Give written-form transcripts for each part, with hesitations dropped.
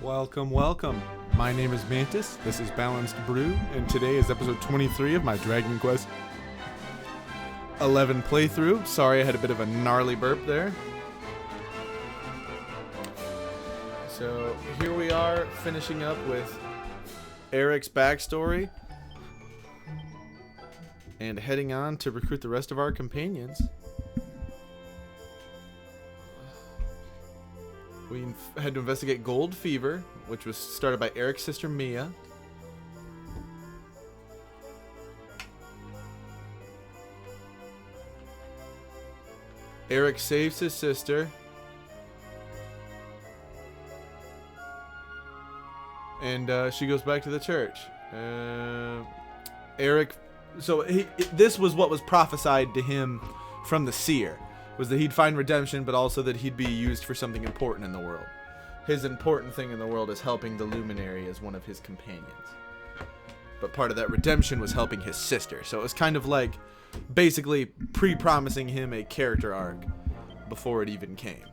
Welcome, welcome. My name is Mantis, this is Balanced Brew, and today is episode 23 of my Dragon Quest 11 playthrough. Sorry, I had a bit of a gnarly burp there. So, here we are, finishing up with Eric's backstory, and heading on to recruit the rest of our companions. We had to investigate Gold Fever, which was started by Eric's sister Mia. Eric saves his sister. And she goes back to the church. Eric, so this was what was prophesied to him from the seer, was that he'd find redemption, but also that he'd be used for something important in the world. His important thing in the world is helping the Luminary as one of his companions. But part of that redemption was helping his sister. So it was kind of like basically pre-promising him a character arc before it even came.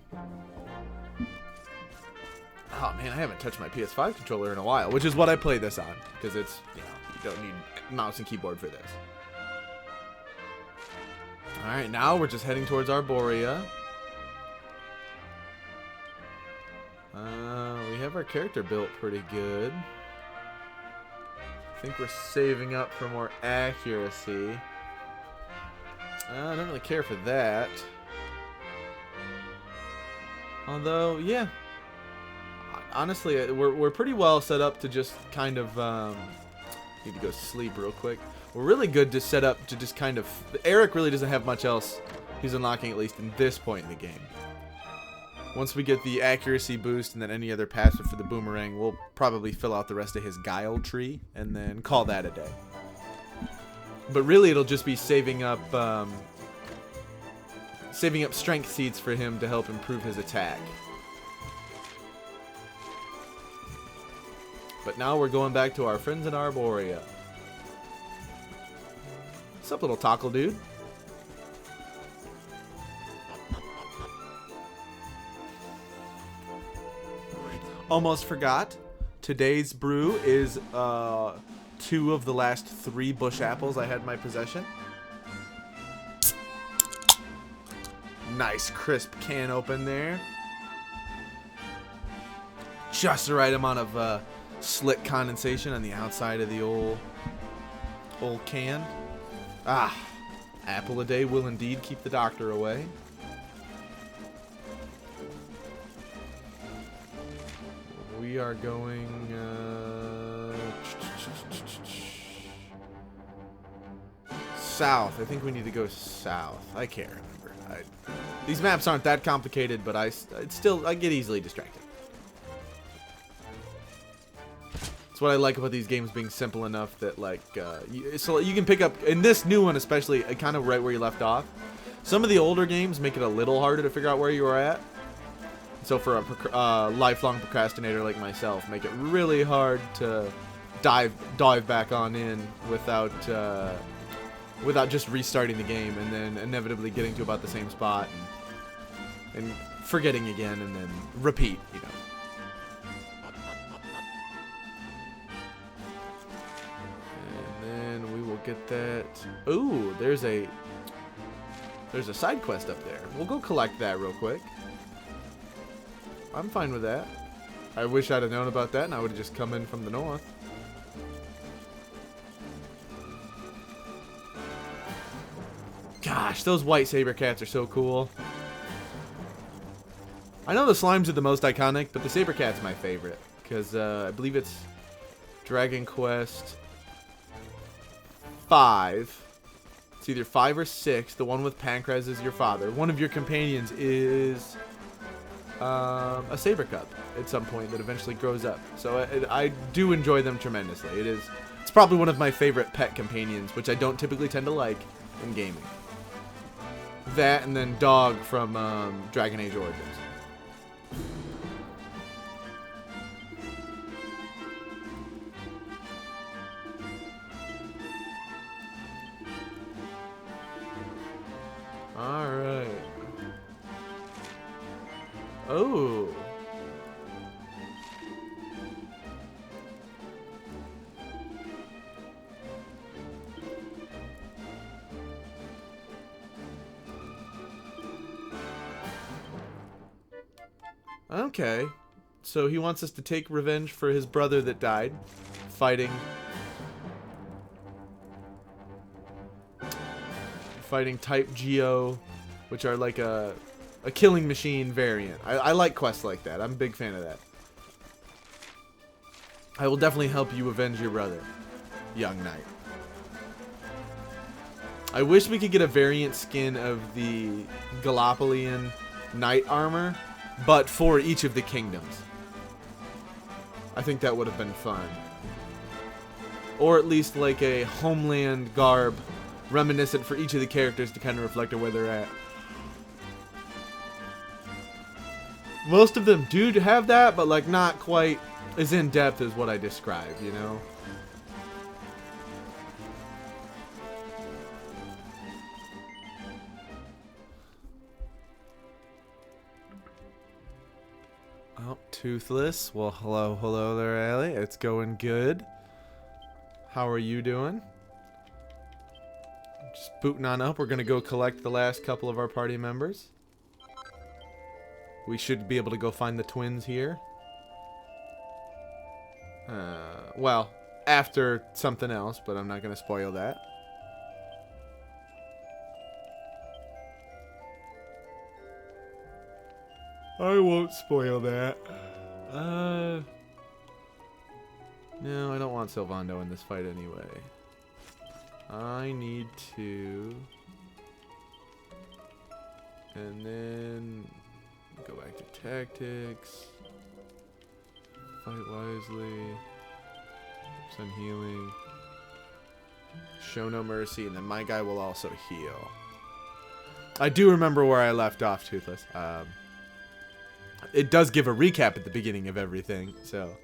Oh man, I haven't touched my PS5 controller in a while, which is what I play this on, because it's, you don't need mouse and keyboard for this. Alright, now we're just heading towards Arborea. We have our character built pretty good. I think we're saving up for more accuracy. I don't really care for that. Although, yeah. Honestly, we're pretty well set up to just kind of... need to go sleep real quick. We're really good to set up to just kind of... Eric really doesn't have much else he's unlocking, at least in this point in the game. Once we get the accuracy boost and then any other passive for the boomerang, we'll probably fill out the rest of his guile tree and then call that a day. But really, it'll just be saving up strength seeds for him to help improve his attack. But now we're going back to our friends in Arborea. What's up, little tackle dude? Almost forgot. Today's brew is 2 of the last 3 bush apples I had in my possession. Nice crisp can open there. Just the right amount of slick condensation on the outside of the old can. Ah, apple a day will indeed keep the doctor away. We are going south. I think we need to go south. I can't remember. These maps aren't that complicated, but I get easily distracted. What I like about these games being simple enough that so you can pick up in this new one, especially kind of right where you left off. Some of the older games make it a little harder to figure out where you are at. So for a lifelong procrastinator like myself, make it really hard to dive back on in without just restarting the game and then inevitably getting to about the same spot and forgetting again and then repeat, Get that. Ooh, there's a side quest up there. We'll go collect that real quick. I'm fine with that. I wish I'd have known about that and I would have just come in from the north. Gosh, those white saber cats are so cool. I know the slimes are the most iconic, but the saber cat's my favorite because I believe it's Dragon Quest 5. It's either 5 or 6. The one with Pancrase is your father. One of your companions is a saber cup at some point that eventually grows up. So I do enjoy them tremendously. It's probably one of my favorite pet companions, which I don't typically tend to like in gaming. That and then Dog from Dragon Age Origins. Alright. Oh. Okay. So he wants us to take revenge for his brother that died. Fighting type Geo, which are like a killing machine variant. I like quests like that. I'm a big fan of that. I will definitely help you avenge your brother, young knight. I wish we could get a variant skin of the Gallopalian knight armor, but for each of the kingdoms. I think that would have been fun. Or at least like a homeland garb reminiscent for each of the characters to kind of reflect on where they're at. Most of them do have that, but like not quite as in depth as what I described, you know? Oh, Toothless. Well, hello there, Allie. It's going good. How are you doing? Just booting on up. We're going to go collect the last couple of our party members. We should be able to go find the twins here. Well, after something else, but I'm not going to spoil that. I won't spoil that. No, I don't want Sylvando in this fight anyway. I need to... And then... Go back to tactics. Fight wisely. Send healing. Show no mercy, and then my guy will also heal. I do remember where I left off, Toothless. It does give a recap at the beginning of everything, so...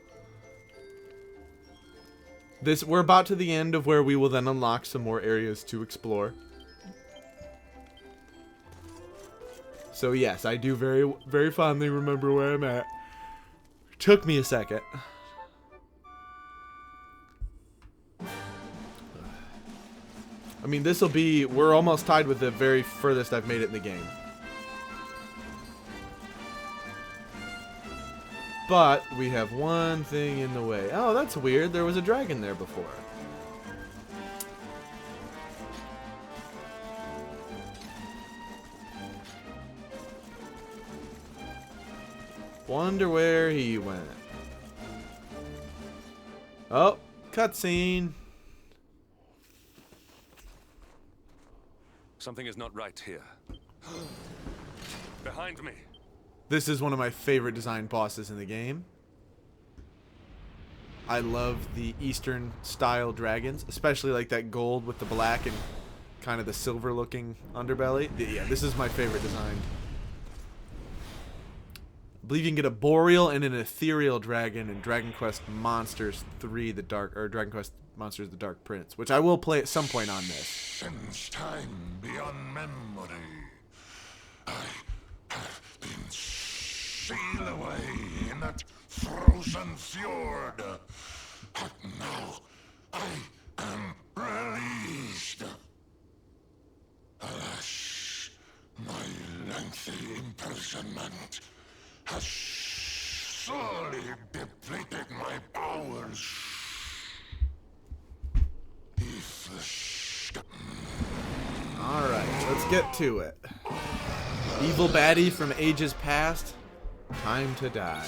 We're about to the end of where we will then unlock some more areas to explore. So yes, I do very, very fondly remember where I'm at. Took me a second. I mean, this'll be... We're almost tied with the very furthest I've made it in the game. But we have one thing in the way. Oh, that's weird. There was a dragon there before. Wonder where he went. Oh, cutscene. Something is not right here. Behind me. This is one of my favorite design bosses in the game. I love the Eastern style dragons, especially like that gold with the black and kind of the silver looking underbelly. Yeah, this is my favorite design. I believe you can get a boreal and an ethereal dragon in Dragon Quest Monsters 3: Dragon Quest Monsters: The Dark Prince, which I will play at some point on this. Since time beyond memory, I have been sealed away in that frozen fjord. But now I am released. Alas, my lengthy imprisonment has sorely depleted my powers. Alright, let's get to it. Evil baddie from ages past. Time to die.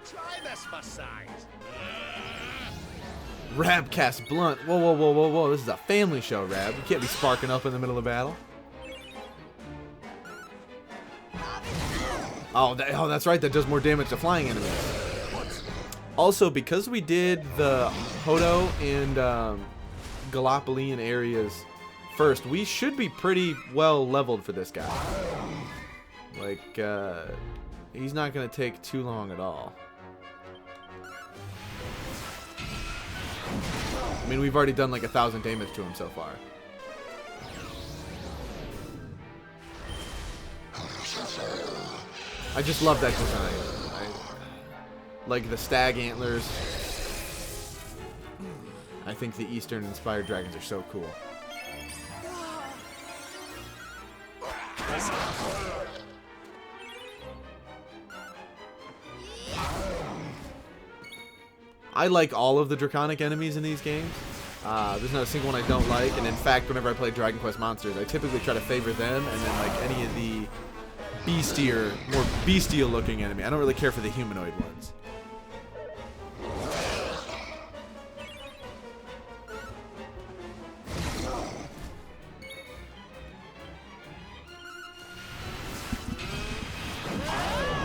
Try this for size. Rabcast Blunt. Whoa, whoa, whoa, whoa, whoa. This is a family show, Rab. You can't be sparking up in the middle of battle. Oh, that's right. That does more damage to flying enemies. Also, because we did the Hodo and Gallopalian areas first, we should be pretty well leveled for this guy. Like, he's not going to take too long at all. I mean, we've already done like 1,000 damage to him so far. I just love that design. Like the stag antlers. I think the Eastern inspired dragons are so cool. I like all of the draconic enemies in these games. There's not a single one I don't like, and in fact, whenever I play Dragon Quest Monsters, I typically try to favor them, and then like any of the more bestial looking enemy. I don't really care for the humanoid ones.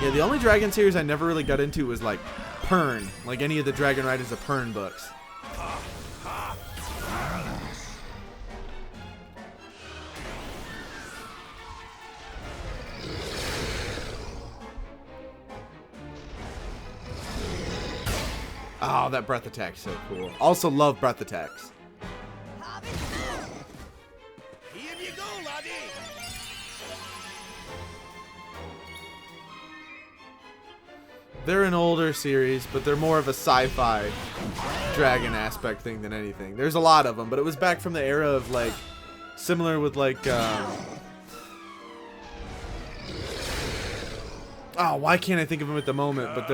Yeah, the only dragon series I never really got into was like Pern, like any of the Dragon Riders of Pern books. Oh, that breath attack's so cool. Also love breath attacks. Here you go, laddie. They're an older series, but they're more of a sci-fi dragon aspect thing than anything. There's a lot of them, but it was back from the era of like, similar with like, oh, why can't I think of them at the moment? But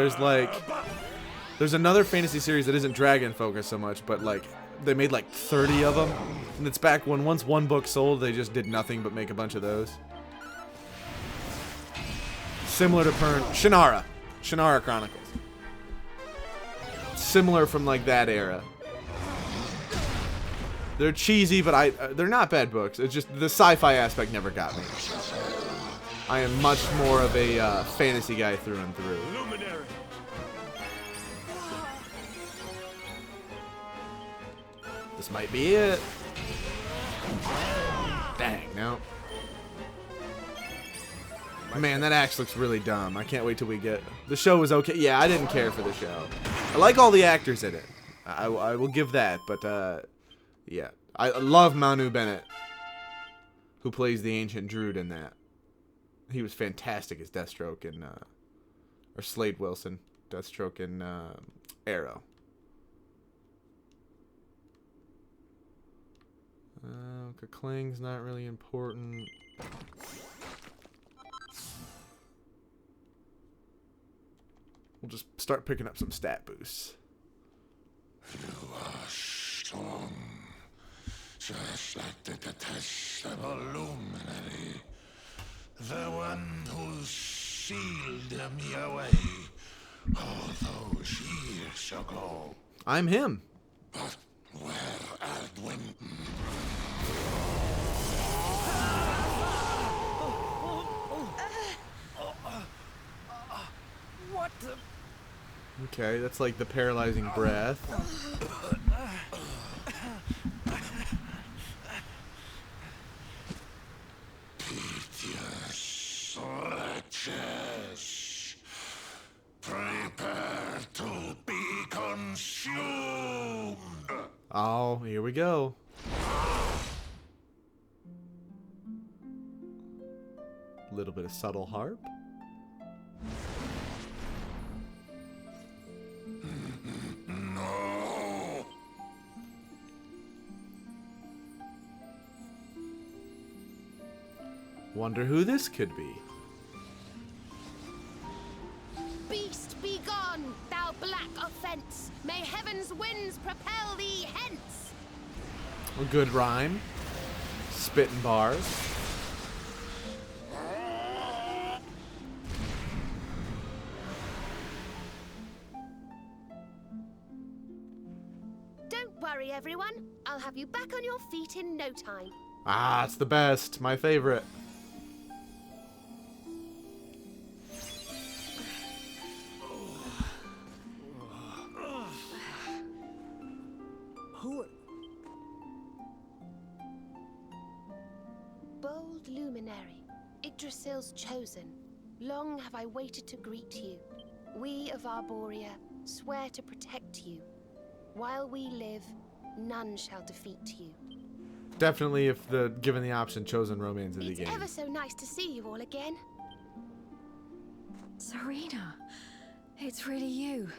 there's another fantasy series that isn't dragon focused so much, but like, they made like 30 of them. And it's back when once one book sold, they just did nothing but make a bunch of those. Similar to Shannara Chronicles. Similar from like that era. They're cheesy, but they're not bad books. It's just the sci-fi aspect never got me. I am much more of a fantasy guy through and through. Luminary. This might be it. Dang, no. Man, that axe looks really dumb. I can't wait till we get... The show was okay. Yeah, I didn't care for the show. I like all the actors in it. I will give that, but, yeah. I love Manu Bennett, who plays the ancient druid in that. He was fantastic as Deathstroke in, or Slade Wilson, Deathstroke in, Arrow. Kling's not really important. We'll just start picking up some stat boosts. You are strong, just like the detestable luminary, the one who sealed me away all those years ago. I'm him. But where Aldwin? What the? Okay, that's like the paralyzing breath. Piteous wretches, prepare to be consumed. Oh, here we go. Little bit of subtle harp. No. Wonder who this could be. Beast, be gone, thou black offense! May heaven's winds propel thee hence! A good rhyme. Spitting bars. Don't worry, everyone. I'll have you back on your feet in no time. Ah, it's the best. My favorite. Who? Bold luminary, Yggdrasil's chosen. Long have I waited to greet you. We of Arborea swear to protect you. While we live, none shall defeat you. Definitely, if given the option, chosen romance of the It's game. ever so nice to see you all again. Serena, it's really you.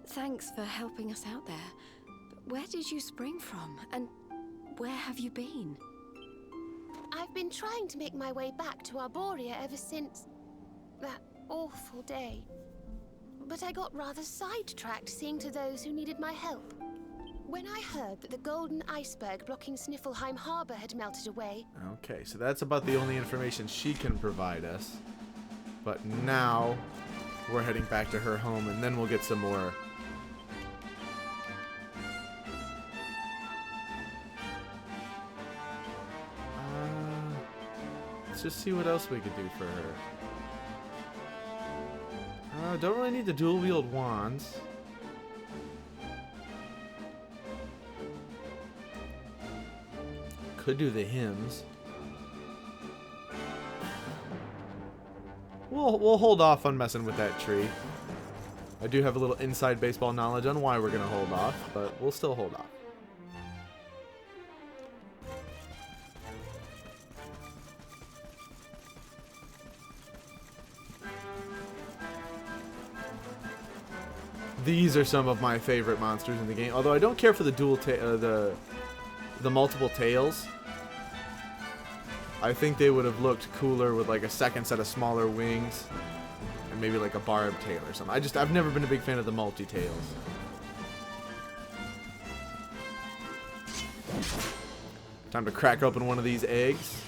Thanks for helping us out there. But where did you spring from? And where have you been? I've been trying to make my way back to Arborea ever since that awful day. but I got rather sidetracked seeing to those who needed my help. When I heard that the golden iceberg blocking Sniffelheim Harbor had melted away... Okay, so that's about the only information she can provide us. But now, we're heading back to her home, and then we'll get some more... Let's just see what else we could do for her. Don't really need the dual-wield wands. Could do the hymns. We'll hold off on messing with that tree. I do have a little inside baseball knowledge on why we're gonna hold off, but we'll still hold off. These are some of my favorite monsters in the game. Although I don't care for the the multiple tails. I think they would have looked cooler with like a second set of smaller wings and maybe like a barbed tail or something. I've never been a big fan of the multi-tails. Time to crack open one of these eggs.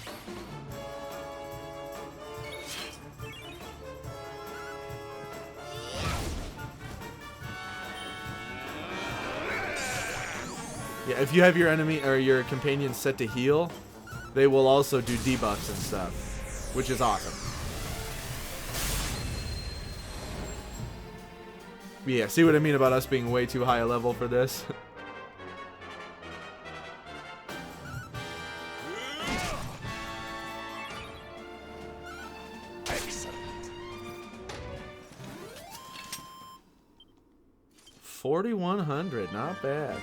Yeah, if you have your enemy or your companions set to heal, they will also do debuffs and stuff, which is awesome. Yeah, see what I mean about us being way too high a level for this? Excellent. 4,100, not bad.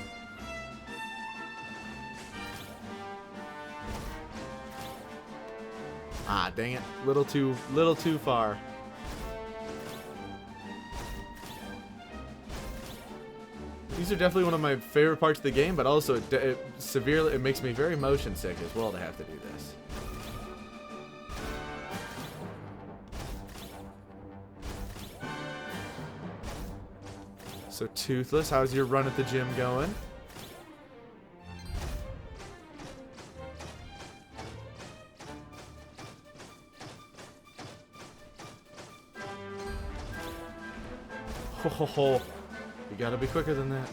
Ah, dang it. Little too far. These are definitely one of my favorite parts of the game, but also it makes me very motion sick as well to have to do this. So Toothless, how's your run at the gym going? Ho ho ho. You gotta be quicker than that.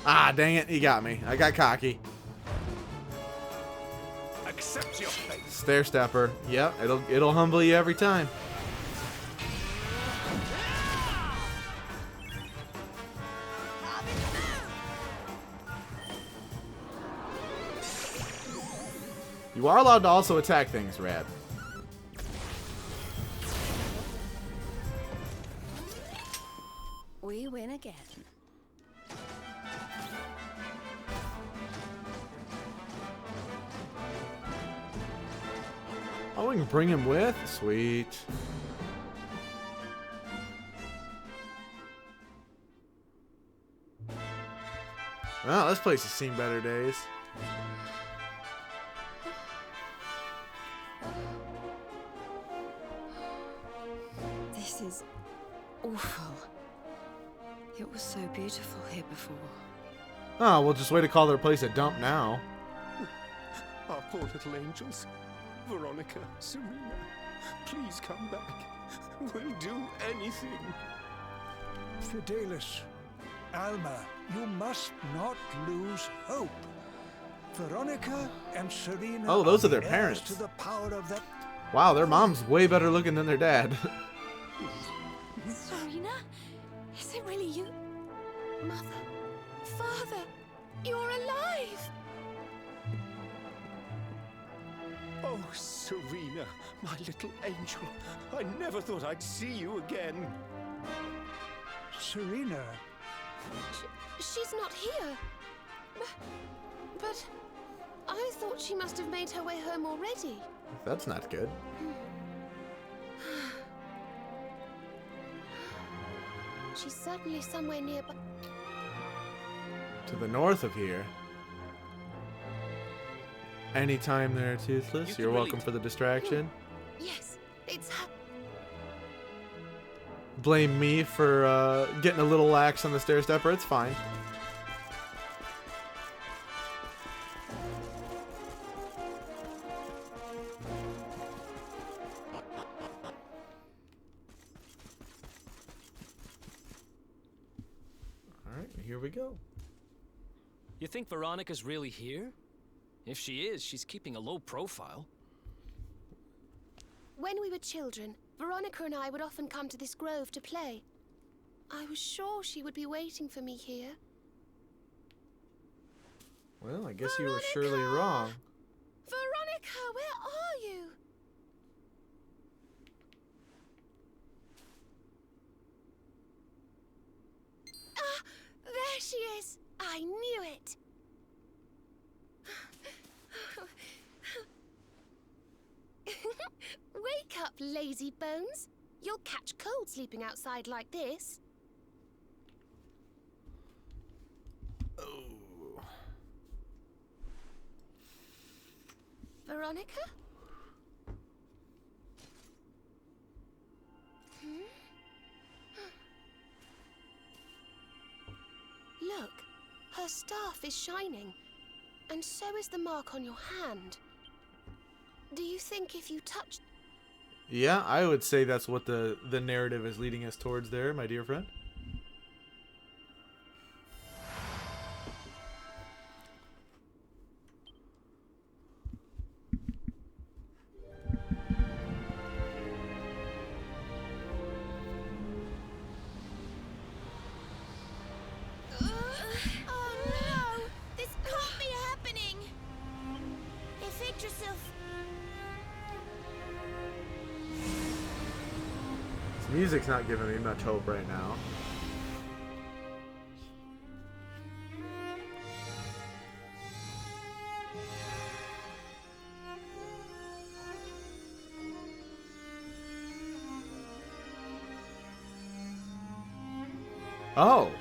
Ah, dang it, he got me. I got cocky. Accept your fate. Stair stepper. Yep, it'll humble you every time. You are allowed to also attack things, Rad. We win again. Oh, we can bring him with? Sweet. Well, this place has seen better days. This is awful. It was so beautiful here before. Oh, we'll just wait to call their place a dump now. Our poor little angels. Veronica, Serena, please come back. We'll do anything. Fidelis, Alma, you must not lose hope. Veronica and Serena. Oh, those are the their heirs parents. To the power of that. Wow, their mom's way better looking than their dad. Serena? Is it really you? Mother, Father, you're alive! Oh, Serena, my little angel. I never thought I'd see you again. Serena, She's not here. But I thought she must have made her way home already. That's not good. She's certainly somewhere nearby. To the north of here. Anytime there, Toothless. You You're can welcome really- for the distraction. Yes, blame me for getting a little lax on the stair stepper. It's fine. Alright, here we go. You think Veronica's really here? If she is, she's keeping a low profile. When we were children, Veronica and I would often come to this grove to play. I was sure she would be waiting for me here. Well, I guess you were surely wrong. Veronica, where are you? Ah, there she is. I knew it. Wake up, lazy bones. You'll catch cold sleeping outside like this. Oh. Veronica? Look, her staff is shining, and so is the mark on your hand. Do you think if you touched... Yeah, I would say that's what the narrative is leading us towards there, my dear friend. Oh no! This can't be happening! If Yggdrasil... This music's not giving me much hope right now. Oh!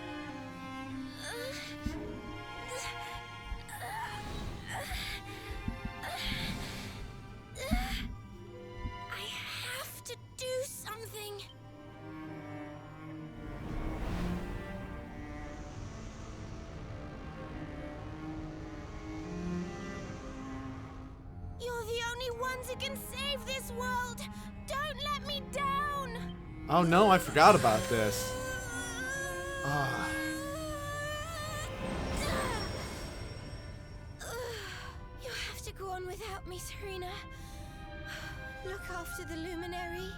I have to do something. You're the only ones who can save this world. Don't let me down. Oh no, I forgot about this. Ah. You have to go on without me, Serena. Look after the luminary.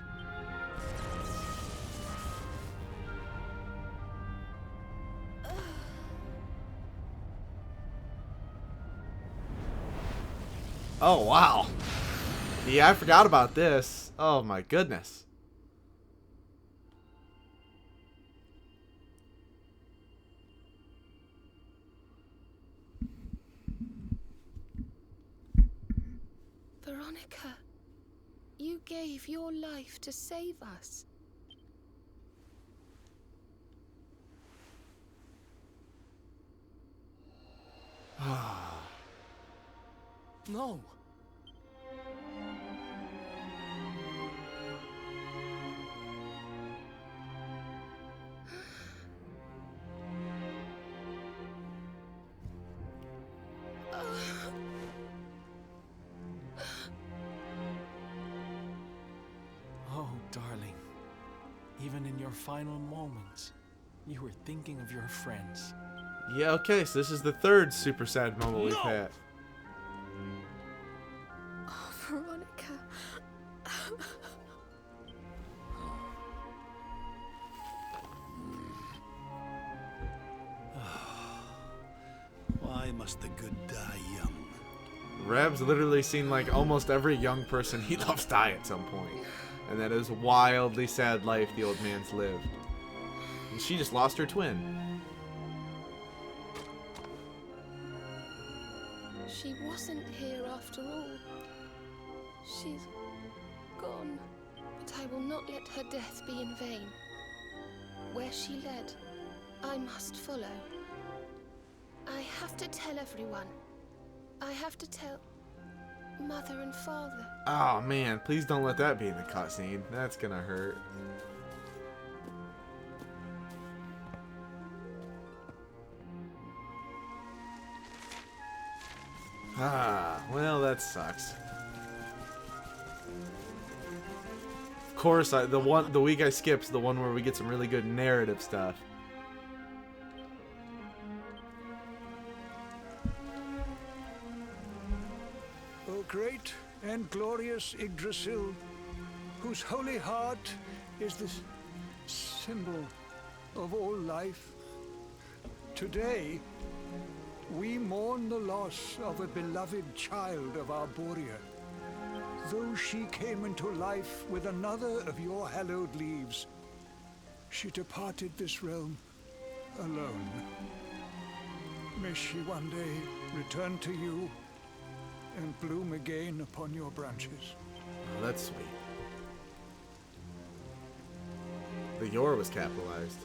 Oh wow. Yeah, I forgot about this. Oh my goodness. Veronica, you gave your life to save us. No. Oh, darling. Even in your final moments, you were thinking of your friends. Yeah, okay, so this is the third super sad moment we've had. Oh, Veronica. Why must the good die young? Reb's literally seen like almost every young person he loves die at some point. And that is a wildly sad life the old man's lived. And she just lost her twin. She wasn't here after all. She's gone. But I will not let her death be in vain. Where she led, I must follow. I have to tell everyone. I have to tell Mother and Father. Oh man, please don't let that be in the cutscene. That's gonna hurt. Ah, well, that sucks. Of course, the week I skipped's the one where we get some really good narrative stuff. O great and glorious Yggdrasil, whose holy heart is the symbol of all life, today we mourn the loss of a beloved child of Arborea. Though she came into life with another of your hallowed leaves, she departed this realm alone. May she one day return to you and bloom again upon your branches. Oh, that's sweet. The Yor was capitalized.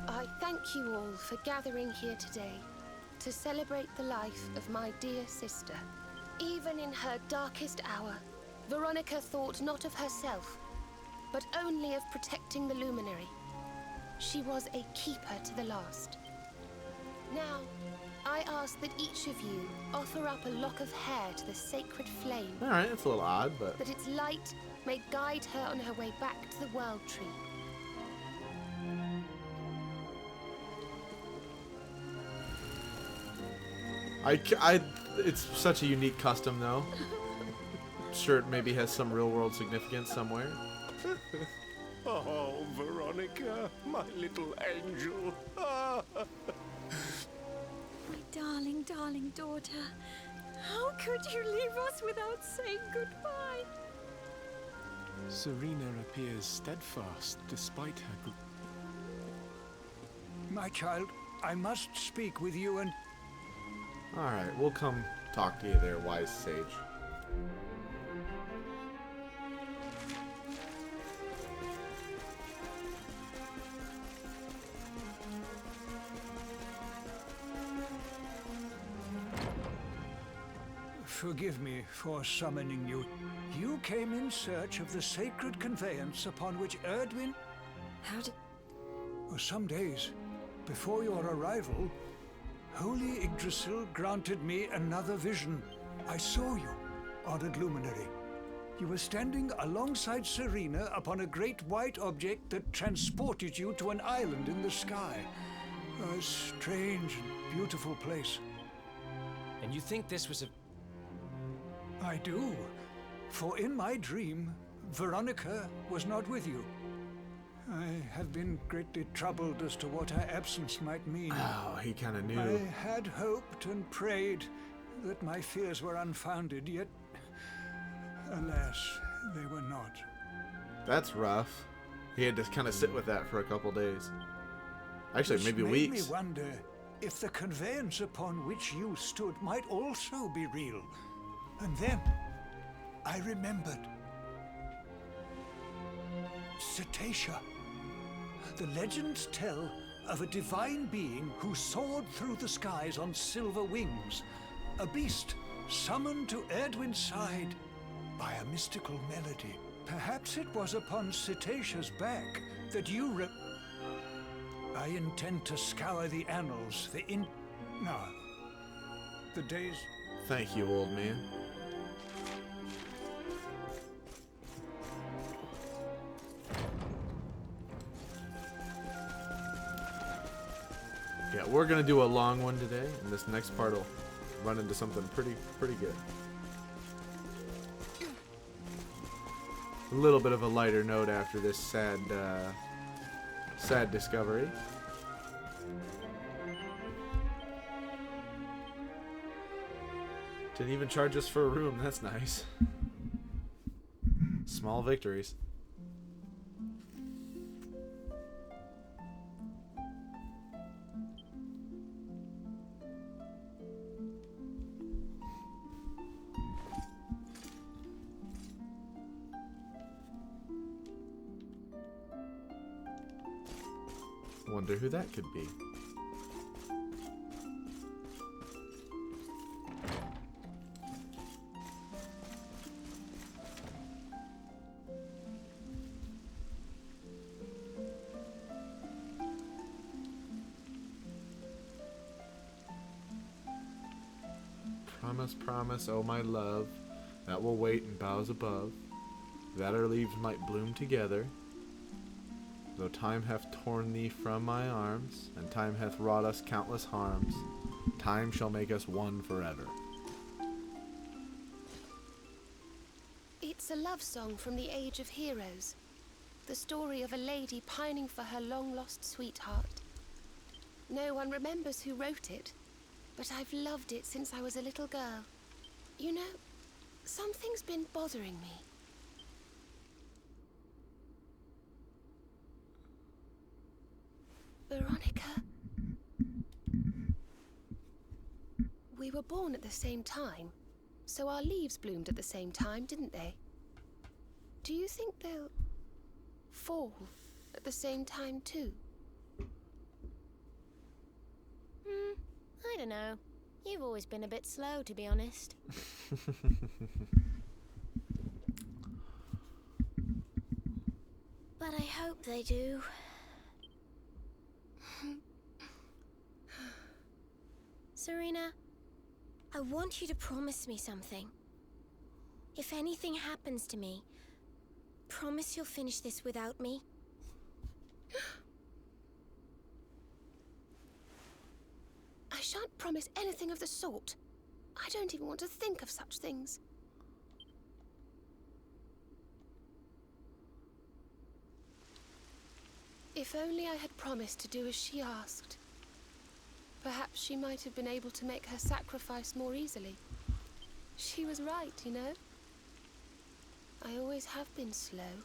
I thank you all for gathering here today to celebrate the life of my dear sister. Even in her darkest hour, Veronica thought not of herself, but only of protecting the Luminary. She was a keeper to the last. Now, I ask that each of you offer up a lock of hair to the sacred flame, Alright, it's a little odd, but... that its light may guide her on her way back to the World Tree. It's such a unique custom, though. Sure, it maybe has some real-world significance somewhere. Oh, Veronica, my little angel. My darling, darling daughter. How could you leave us without saying goodbye? Serena appears steadfast despite her My child, I must speak with you and... Alright, we'll come talk to you there, wise sage. Forgive me for summoning you. You came in search of the sacred conveyance upon which Erdwin... How did... Some days before your arrival, Holy Yggdrasil granted me another vision. I saw you, honored luminary. You were standing alongside Serena upon a great white object that transported you to an island in the sky. A strange and beautiful place. And you think this was a... I do, for in my dream, Veronica was not with you. I have been greatly troubled as to what her absence might mean. Oh, he kind of knew. I had hoped and prayed that my fears were unfounded, yet, alas, they were not. That's rough. He had to kind of sit with that for a couple days. Actually, This maybe made weeks. me wonder if the conveyance upon which you stood might also be real. And then I remembered. Cetacea. The legends tell of a divine being who soared through the skies on silver wings. A beast summoned to Erdwin's side by a mystical melody. Perhaps it was upon Cetacea's back that you I intend to scour the annals, No. The days... Thank you, old man. Yeah, we're gonna do a long one today, and this next part will run into something pretty good. A little bit of a lighter note after this sad discovery. Didn't even charge us for a room. That's nice. Small victories. Wonder who that could be. promise, promise, oh my love, that we'll wait in boughs above, that our leaves might bloom together. Though time hath torn thee from my arms, and time hath wrought us countless harms, time shall make us one forever. It's a love song from the Age of Heroes. The story of a lady pining for her long-lost sweetheart. No one remembers who wrote it, but I've loved it since I was a little girl. You know, something's been bothering me. Veronica. We were born at the same time, so our leaves bloomed at the same time, didn't they? Do you think they'll fall at the same time too? I don't know. You've always been a bit slow, to be honest. But I hope they do. Serena, I want you to promise me something. If anything happens to me, promise you'll finish this without me. I shan't promise anything of the sort. I don't even want to think of such things. If only I had promised to do as she asked. Perhaps she might have been able to make her sacrifice more easily. She was right, you know. I always have been slow.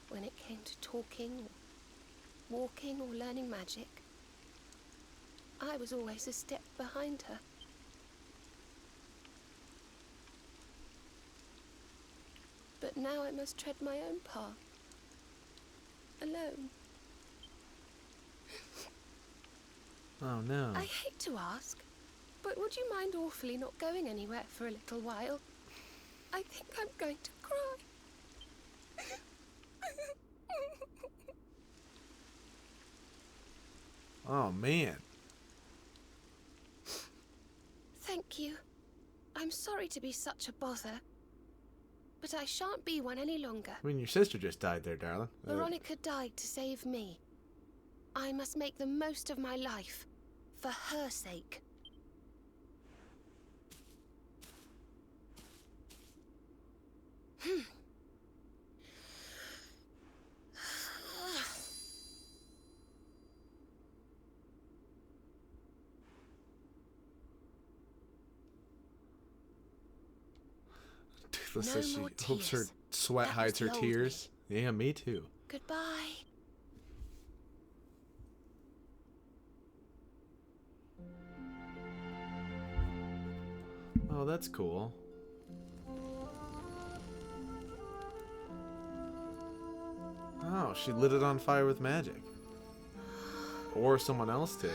When it came to talking, or walking, or learning magic, I was always a step behind her. But now I must tread my own path. Alone. Oh no. I hate to ask, but would you mind awfully not going anywhere for a little while? I think I'm going to cry. Oh man. Thank you. I'm sorry to be such a bother, but I shan't be one any longer. I mean, your sister just died there, darling. Veronica died to save me. I must make the most of my life, for her sake. Toothless No says she more hopes her tears. sweat That hides her was the old tears. Yeah, me too. Goodbye. Oh, that's cool. Oh, she lit it on fire with magic. Or someone else did.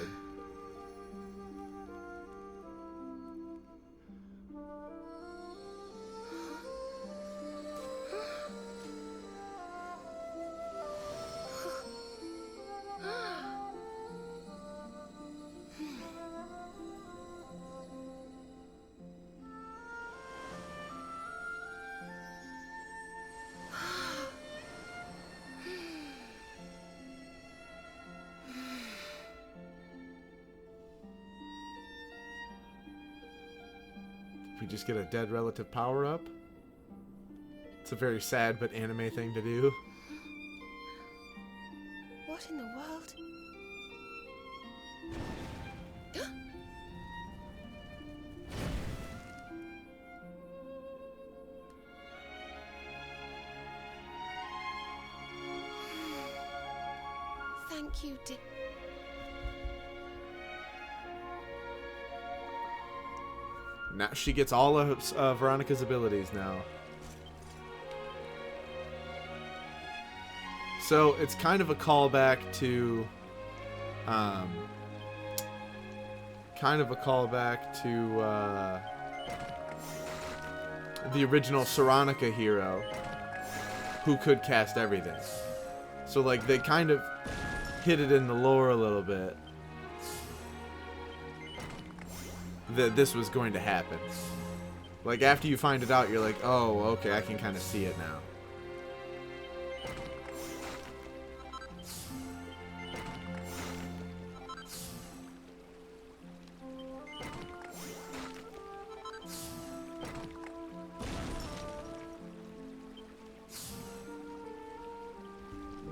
We just get a dead relative power-up. It's a very sad but anime thing to do. What in the world? Thank you, dear. Now she gets all of Veronica's abilities now. So it's kind of a callback to, the original Saronica hero, who could cast everything. So like they kind of hid it in the lore a little bit. that this was going to happen. Like, after you find it out, you're like, oh, okay, I can kind of see it now.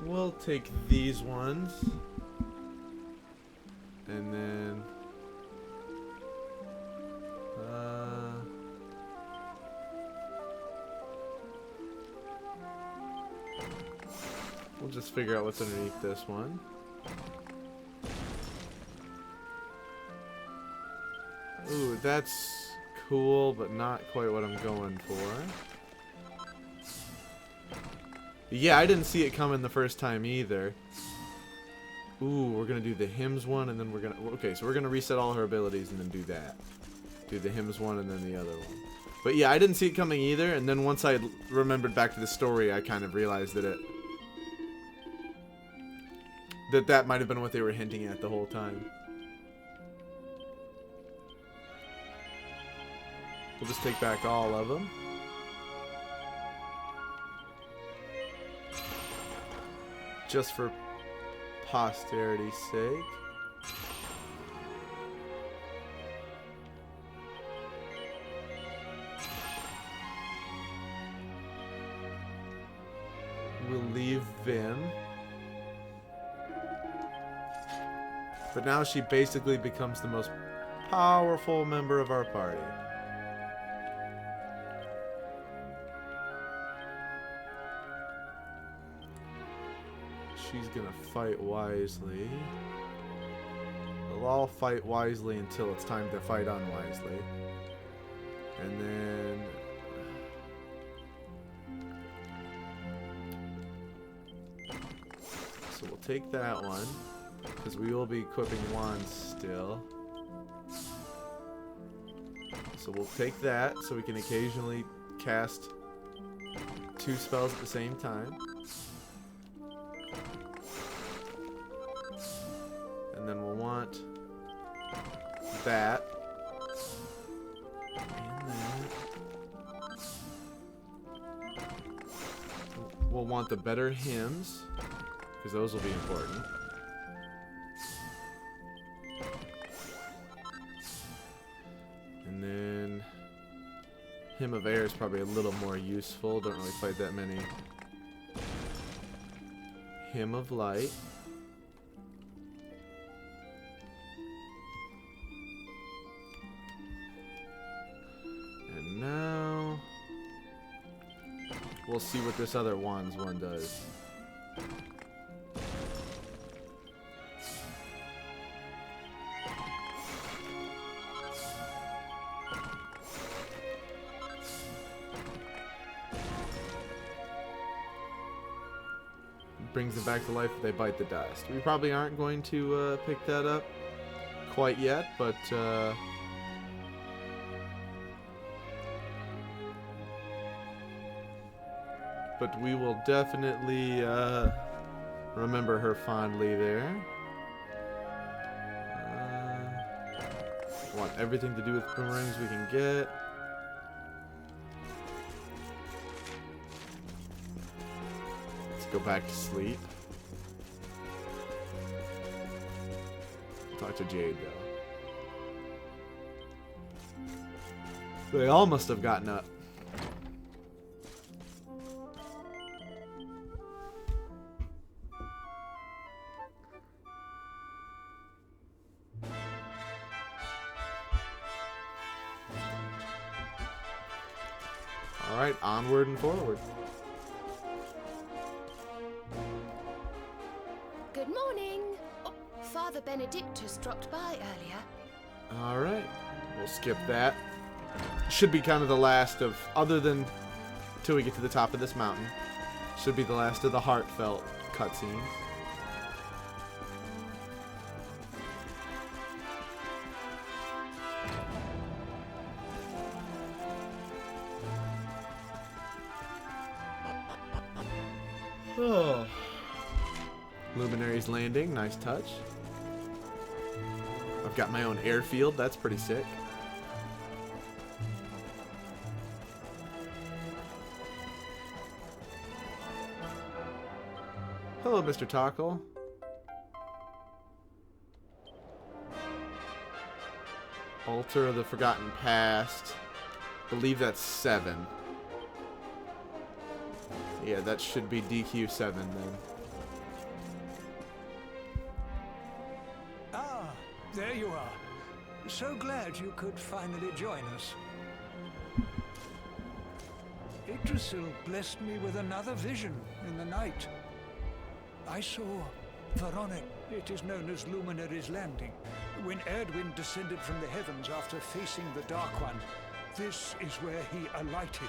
We'll take these ones. And then... we'll just figure out what's underneath this one. Ooh, that's cool, but not quite what I'm going for. Yeah, I didn't see it coming the first time either. Ooh, we're gonna do the hymns one, and then we're gonna... okay, so we're gonna reset all her abilities and then do that. Do the hymns one and then the other one. But yeah, I didn't see it coming either, and then once I remembered back to the story, I kind of realized that that might have been what they were hinting at the whole time. We'll just take back all of them. Just for posterity's sake. We'll leave Vim. But now she basically becomes the most powerful member of our party. She's gonna fight wisely. We'll all fight wisely until it's time to fight unwisely. And then... so we'll take that one, because we will be equipping wands still. So we'll take that, so we can occasionally cast 2 spells at the same time. And then we'll want that. And that. We'll want the better hymns, because those will be important. And then Hymn of Air is probably a little more useful. Don't really fight that many. Hymn of Light. And now we'll see what this other wands one does. Brings them back to life if they bite the dust. We probably aren't going to pick that up quite yet, but we will definitely remember her fondly there. Want everything to do with boomerangs we can get. Go back to sleep. Talk to Jade though. They all must have gotten up. All right, onward and forward. Good morning. Oh, Father Benedictus dropped by earlier. All right, we'll skip that. Should be kind of the last of, other than till we get to the top of this mountain, should be the last of the heartfelt cutscenes. Oh. Luminary's Landing, nice touch. I've got my own airfield, that's pretty sick. Hello, Mr. Tackle. Altar of the Forgotten Past. Believe that's 7. Yeah, that should be DQ7 then. Ah, there you are. So glad you could finally join us. Yggdrasil blessed me with another vision in the night. I saw Veronica. It is known as Luminary's Landing. When Erdwin descended from the heavens after facing the Dark One, this is where he alighted.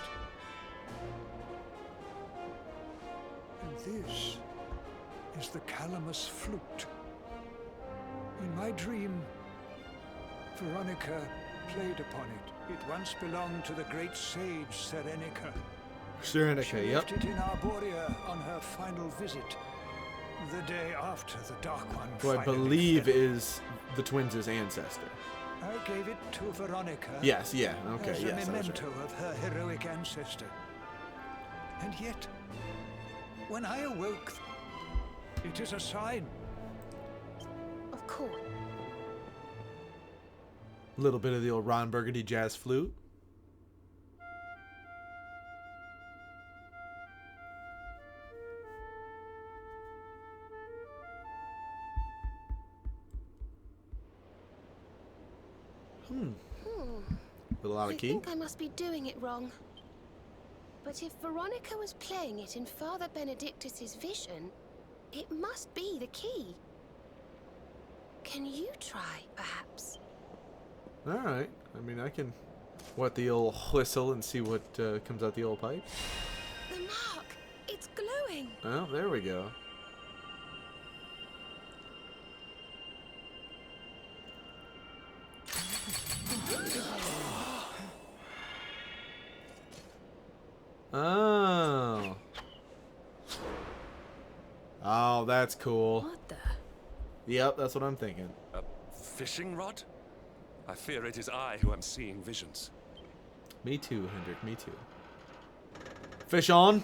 And this is the Calamus Flute. In my dream, Veronica played upon it. It once belonged to the great sage Serenica. Serenica, She yep. left it in Arborea on her final visit, the day after the Dark One Who I finally believe fell. is the twins' ancestor. I gave it to Veronica. Yes, yeah, okay, as yes, a that was memento right. of her heroic ancestor. And yet, when I awoke, it is a sign. Of course. A little bit of the old Ron Burgundy jazz flute. Little out I of key. think I must be doing it wrong. But if Veronica was playing it in Father Benedictus's vision, it must be the key. Can you try, perhaps? Alright. I mean, I can wet the old whistle and see what comes out the old pipe. The mark! It's glowing! Oh, there we go. Oh. Oh, that's cool. What the? Yep, that's what I'm thinking. A fishing rod? I fear it is I who am seeing visions. Me too, Hendrik, me too. Fish on.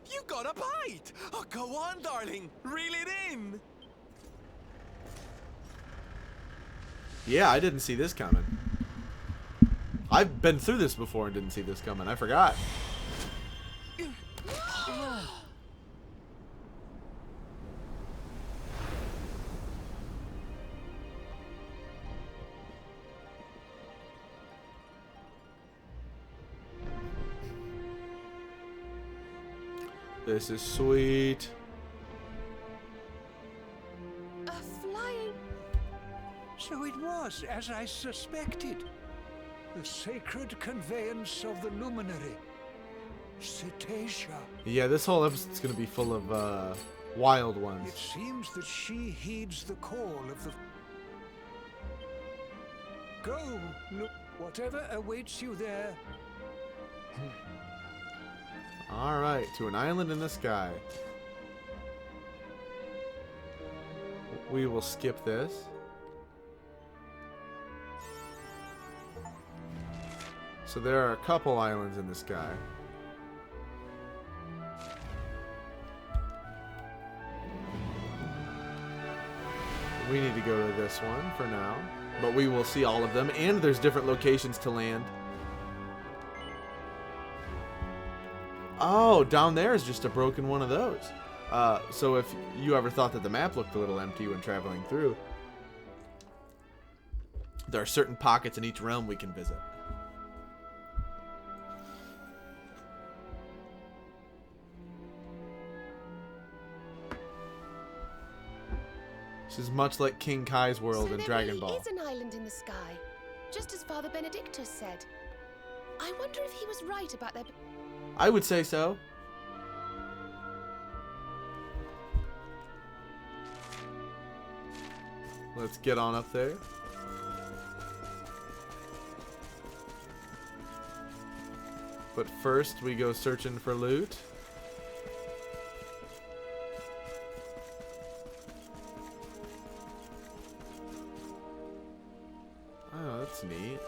You got a bite! Oh, go on, darling. Reel it in. Yeah, I didn't see this coming. I've been through this before and didn't see this coming. I forgot. This is sweet. A flying... So it was, as I suspected. The sacred conveyance of the luminary. Cetacea. Yeah, this whole episode's gonna be full of wild ones. It seems that she heeds the call of the... Go, look, whatever awaits you there. Alright, to an island in the sky. We will skip this. So there are a couple islands in the sky. We need to go to this one for now. But we will see all of them, and there's different locations to land. Oh, down there is just a broken one of those. So if you ever thought that the map looked a little empty when traveling through, there are certain pockets in each realm we can visit. This is much like King Kai's world So in there Dragon really Ball. is an island in the sky, just as Father Benedictus said. I wonder if he was right about their... I would say so. Let's get on up there. But first we go searching for loot. Oh, that's neat.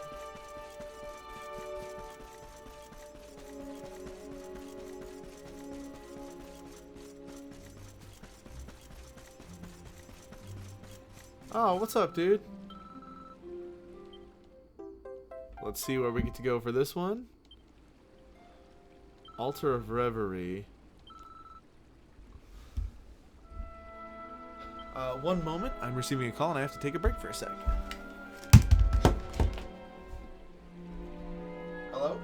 Oh, what's up, dude? Let's see where we get to go for this one. Altar of Reverie. One moment. I'm receiving a call and I have to take a break for a sec. Hello?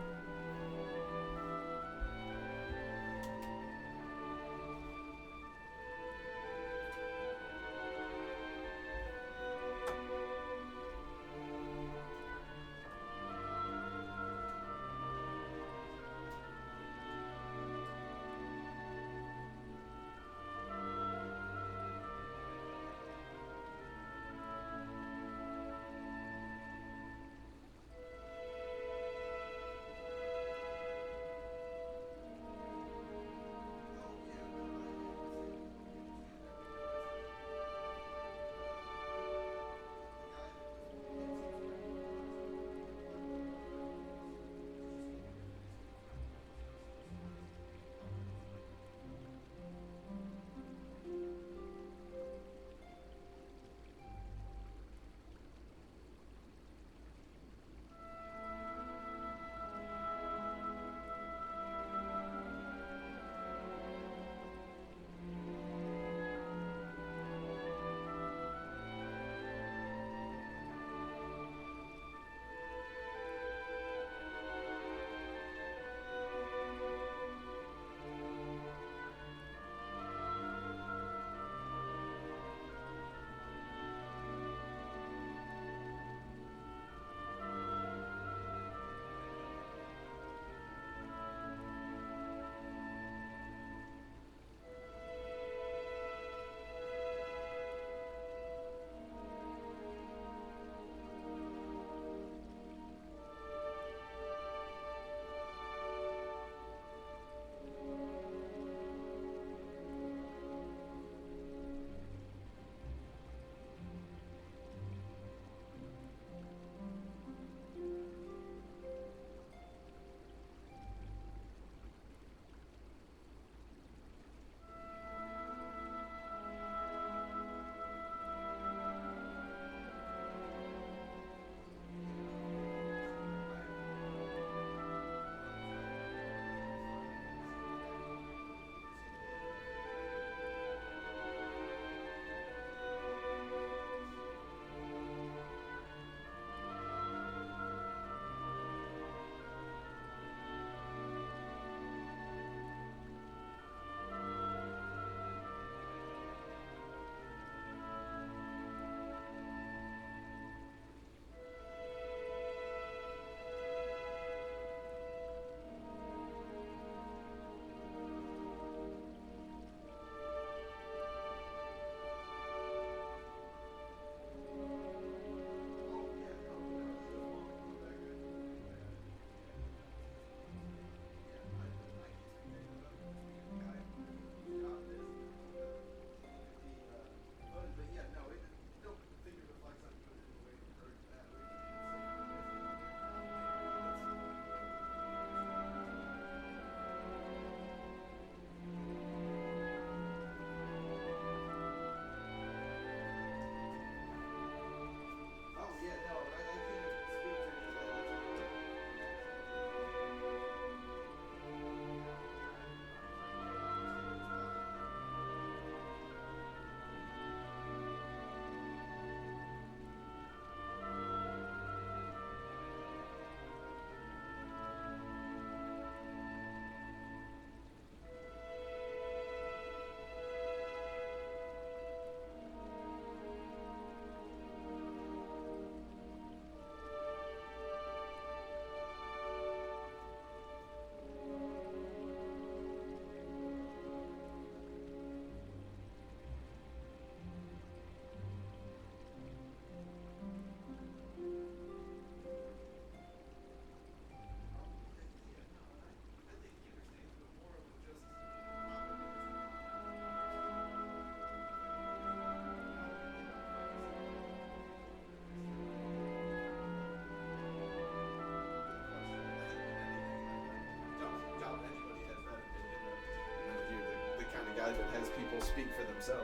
Guy that has people speak for themselves.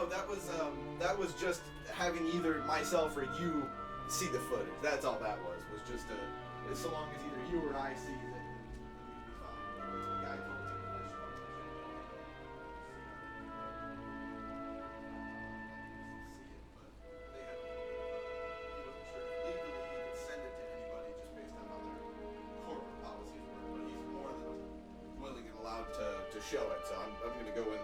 no, that was just having either myself or you see the footage. That's all that was just so long as either you or I see that, we'd be fine. That's what the guy told me. To show it, so I'm going to go in.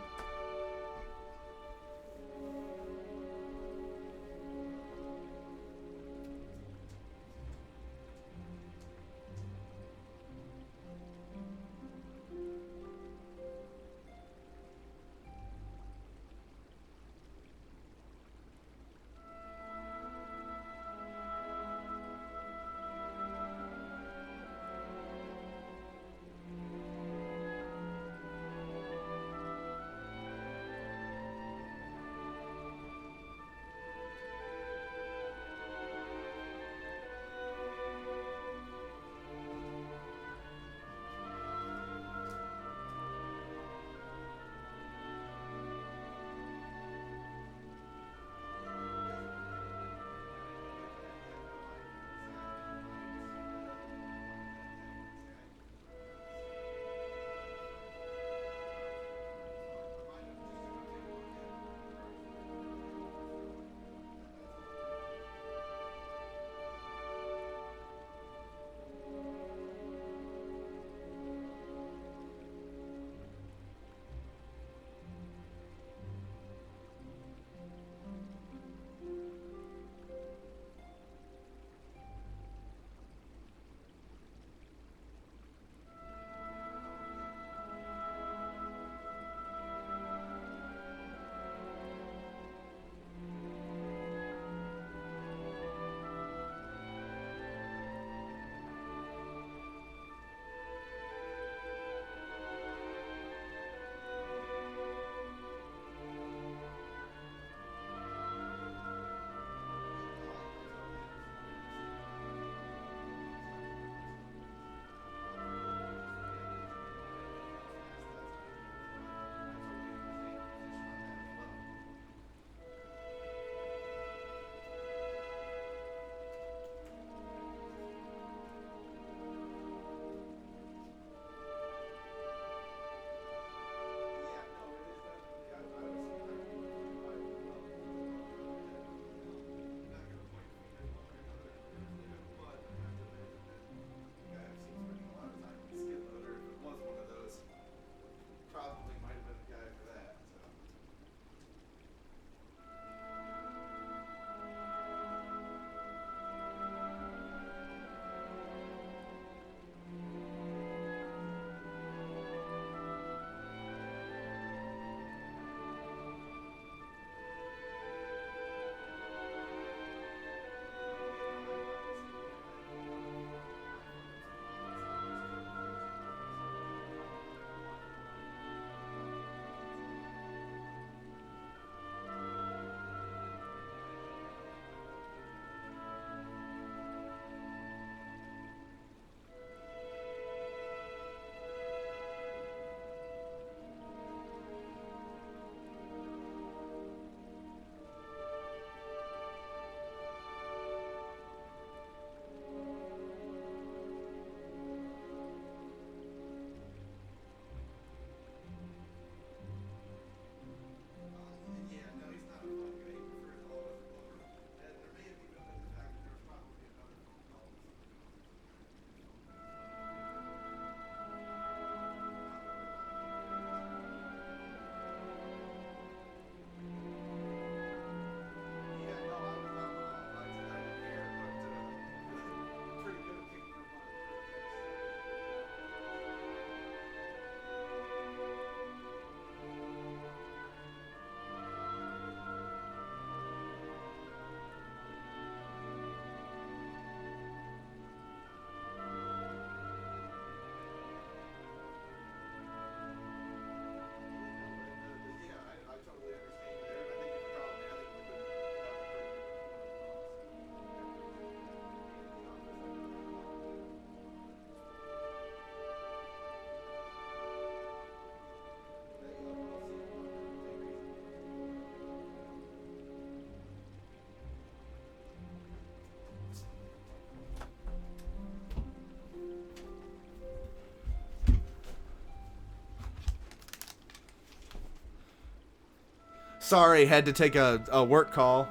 Sorry, had to take a work call.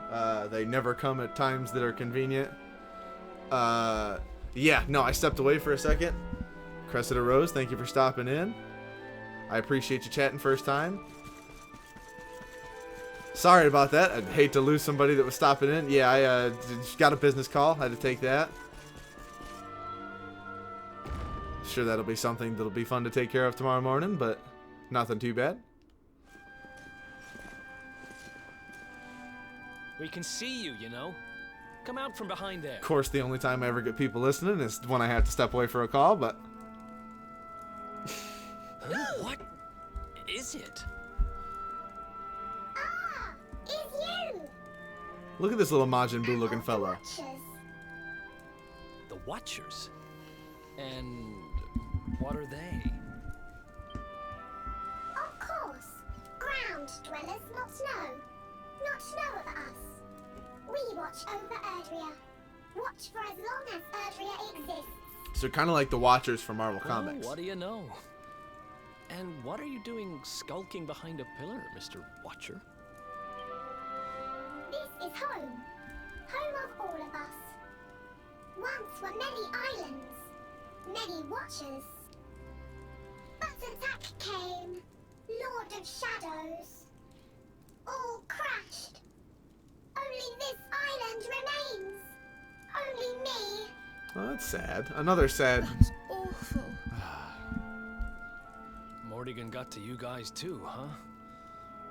They never come at times that are convenient. Yeah, no, I stepped away for a second. Cressida Rose, thank you for stopping in. I appreciate you chatting first time. Sorry about that. I'd hate to lose somebody that was stopping in. Yeah, I got a business call. Had to take that. Sure, that'll be something that'll be fun to take care of tomorrow morning, but nothing too bad. We can see you, you know. Come out from behind there. Of course, the only time I ever get people listening is when I have to step away for a call, but... What is it? Ah, it's you! Look at this little Majin Buu looking fella. The Watchers? And what are they? Of course. Ground dwellers not know. Not know of us. We watch over Erdrea. Watch for as long as Erdrea exists. So kind of like the Watchers from Marvel Comics. What do you know? And what are you doing skulking behind a pillar, Mr. Watcher? This is home. Home of all of us. Once were many islands. Many Watchers. But attack came. Lord of Shadows. All crashed. Only this island remains. Only me. Oh, that's sad. Another sad. That's awful. Morrigan got to you guys too, huh?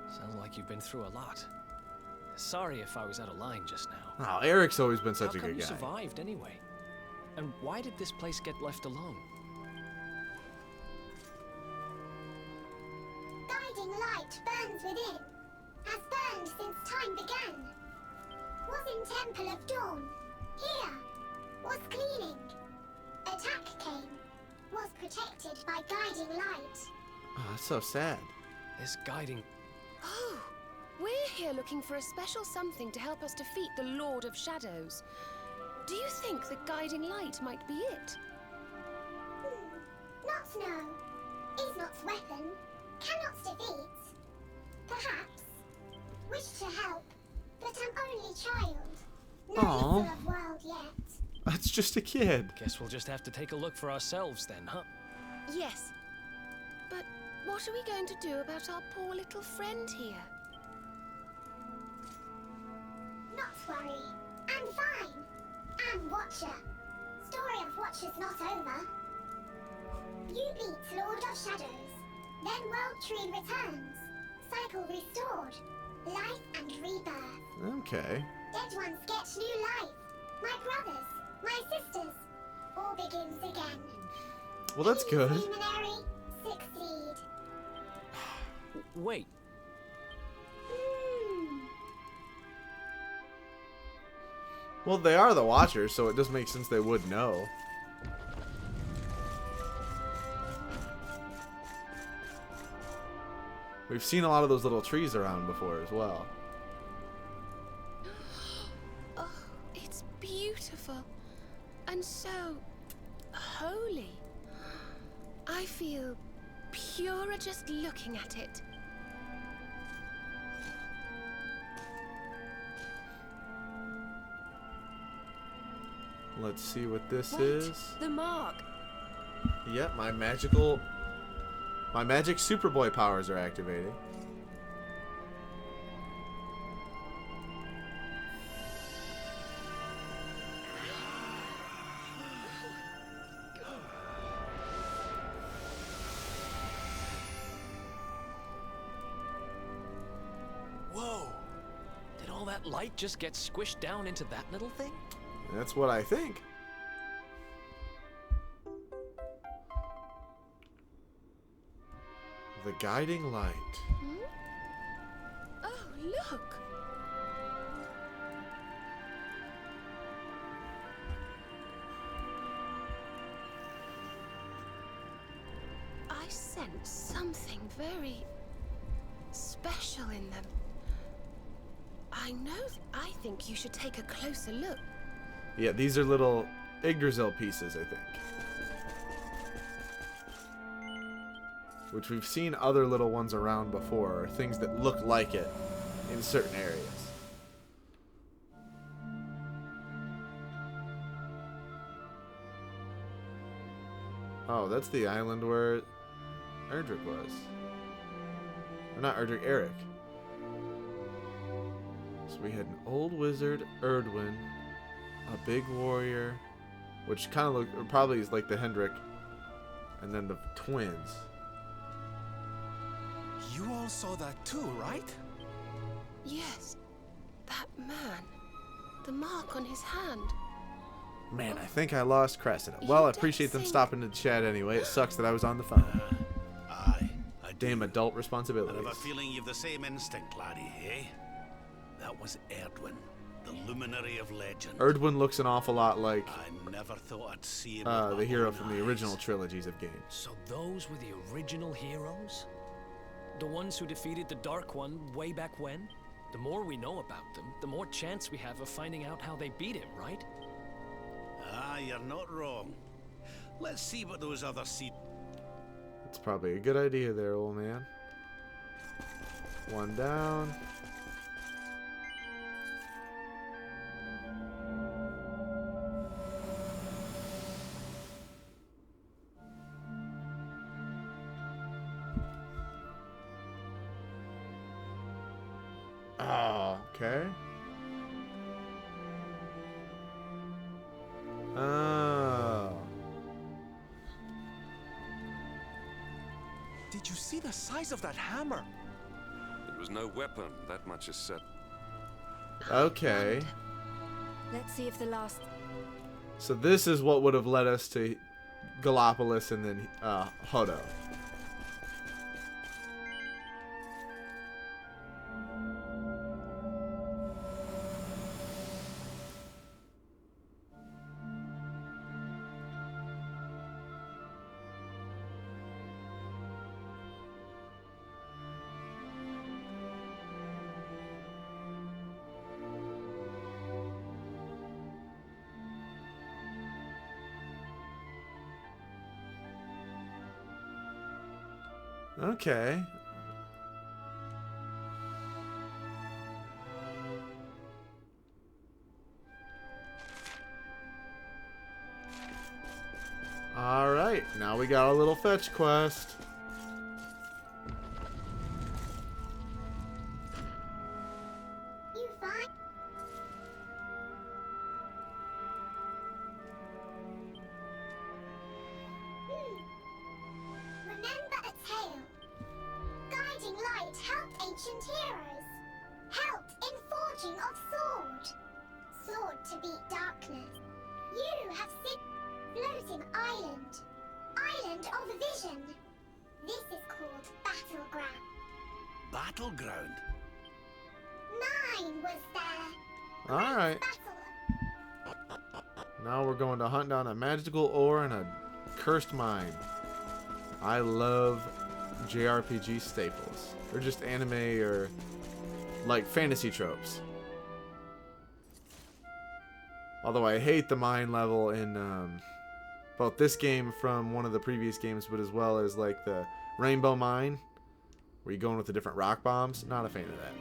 Sounds like you've been through a lot. Sorry if I was out of line just now. Oh, Eric's always been such How a come good you guy. survived anyway? And why did this place get left alone? Guiding light burns within. Has burned since time began. Was in Temple of Dawn. Here. Was cleaning. Attack came. Was protected by guiding light. Oh, that's so sad. This guiding... Oh, we're here looking for a special something to help us defeat the Lord of Shadows. Do you think the guiding light might be it? Not know. Is not weapon. Cannot defeat. Perhaps. Wish to help. But I'm only child. No Aw. little of world yet. That's just a kid. Guess we'll just have to take a look for ourselves then, huh? Yes. But what are we going to do about our poor little friend here? Not worry. I'm fine. I'm Watcher. Story of Watchers not over. You beat Lord of Shadows. Then World Tree returns. Cycle restored. Life and rebirth. Okay. Dead ones get new life. My brothers. My sisters. All begins again. Well, that's good. Luminary, succeed. Wait. Well, they are the Watchers, so it does make sense they would know. We've seen a lot of those little trees around before as well. Oh, it's beautiful. And so holy. I feel purer just looking at it. Let's see what this Wait, is. the mark. Yep, my magic Superboy powers are activating. Whoa! Did all that light just get squished down into that little thing? That's what I think. The guiding light. Hmm? Oh, look. I sense something very special in them. I think you should take a closer look. Yeah, these are little Yggdrasil pieces, I think. Which we've seen other little ones around before, things that look like it. in certain areas. Oh, that's the island where Erdrick was. Or not Erdrick, Eric. So we had an old wizard, Erdwin, a big warrior, which kind of look probably is like the Hendrik, and then the twins. You all saw that too, right? Yes. That man. The mark on his hand. Man, I think I lost Cressida. Well, I appreciate them stopping to chat anyway. It sucks that I was on the phone. Aye. Damn adult I responsibilities. have a feeling you've the same instinct, laddie, eh? That was Erdwin, the luminary of legend. Erdwin looks an awful lot like I never thought I'd see him the hero from the original trilogies of games. So those were the original heroes? The ones who defeated the Dark One way back when? The more we know about them, the more chance we have of finding out how they beat him, right? Ah, you're not wrong. Let's see what those other seed... That's probably a good idea there, old man. One down. Oh, okay. Oh. Did you see the size of that hammer? It was no weapon, that much is certain. Okay. Let's see if the last... So this is what would have led us to Gallopolis and then Hodo. Okay. All right, now we got a little fetch quest. You find remember a tale. Guiding light helped ancient heroes. Helped in forging of sword. Sword to beat darkness. You have seen floating island. Island of vision. This is called Battleground. Battleground? 9 was there. All right. Now we're going to hunt down a magical ore and a cursed mine. I love JRPG staples. Or just anime or like fantasy tropes. Although I hate the mine level in both this game from one of the previous games, but as well as like the Rainbow Mine, where you're going with the different rock bombs. Not a fan of that.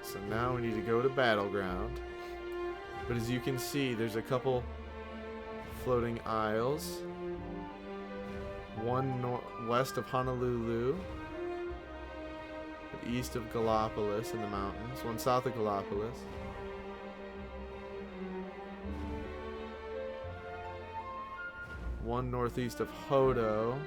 So now we need to go to Battleground. But as you can see, there's a couple floating isles. One west of Honolulu, but east of Gallopolis in the mountains. One south of Gallopolis. One northeast of Hodo.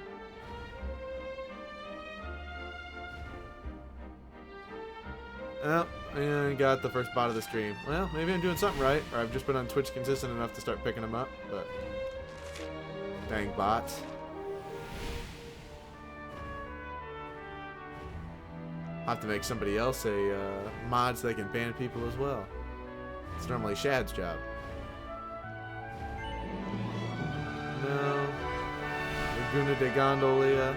Oh, and got the first bot of the stream. Well, maybe I'm doing something right, or I've just been on Twitch consistent enough to start picking them up, but dang bots. I'll have to make somebody else a mod so they can ban people as well. It's normally Shad's job. No. Laguna de Gondolia.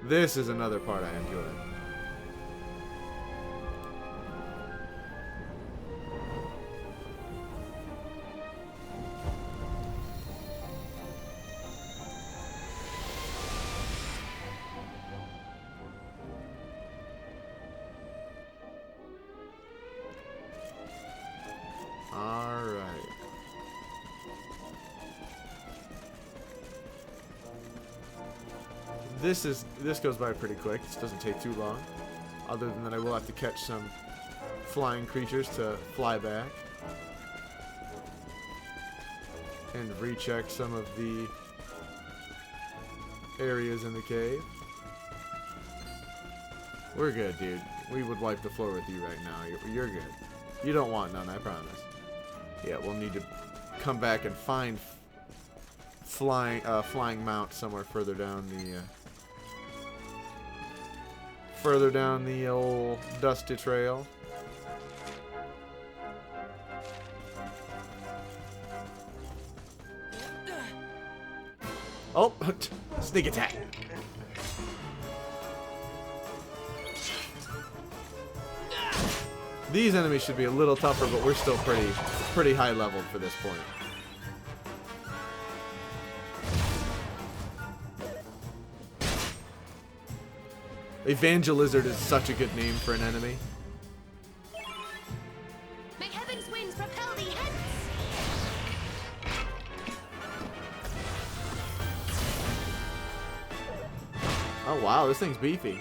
This is another part I enjoy. this goes by pretty quick. This doesn't take too long. Other than that, I will have to catch some flying creatures to fly back. And recheck some of the areas in the cave. We're good, dude. We would wipe the floor with you right now. You're good. You don't want none, I promise. Yeah, we'll need to come back and find flying mount somewhere further down the old dusty trail. Oh, sneak attack. These enemies should be a little tougher, but we're still pretty high leveled for this point. Evangelizard is such a good name for an enemy. May heaven's winds propel thee hence! Oh wow, this thing's beefy.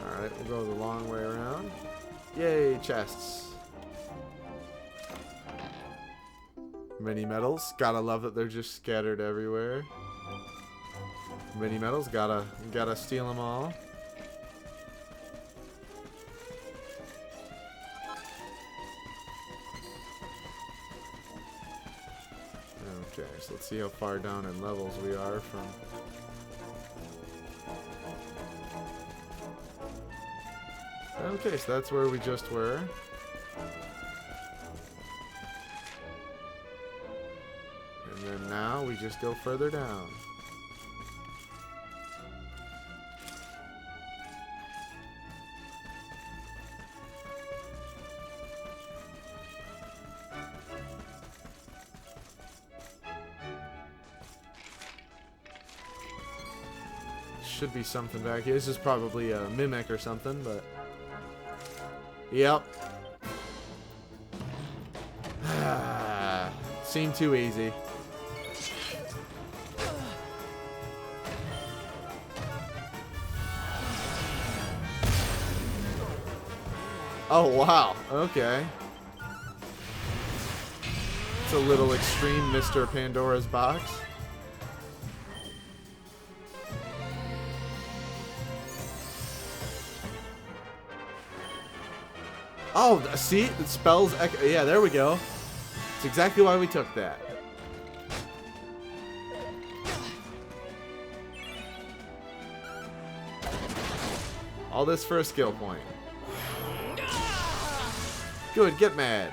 Alright, we'll go the long way around. Yay, chests. Mini medals. Gotta love that they're just scattered everywhere. Mini medals. Gotta steal them all. Okay, so let's see how far down in levels we are from... Okay, so that's where we just were. And then now we just go further down. Should be something back here. This is probably a mimic or something, but... Yep. Seemed too easy. Oh, wow. Okay. It's a little extreme, Mr. Pandora's Box. Oh, see? It spells... Yeah, there we go. That's exactly why we took that. All this for a skill point. Good, get mad.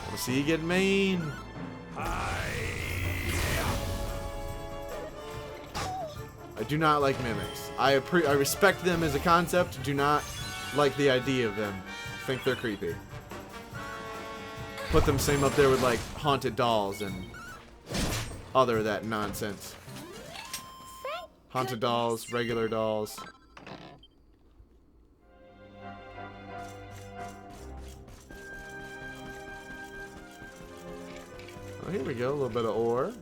Wanna see you get mean? I do not like mimics. I respect them as a concept, do not like the idea of them. Think they're creepy. Put them same up there with like haunted dolls and other that nonsense. Haunted dolls, regular dolls. Oh, here we go, a little bit of ore.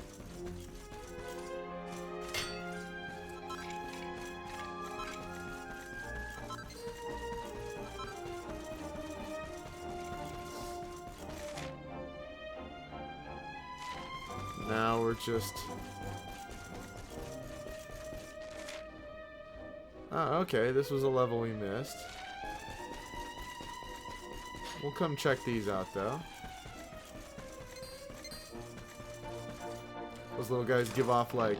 Now we're just... Oh, okay, this was a level we missed. We'll come check these out, though. Those little guys give off, like...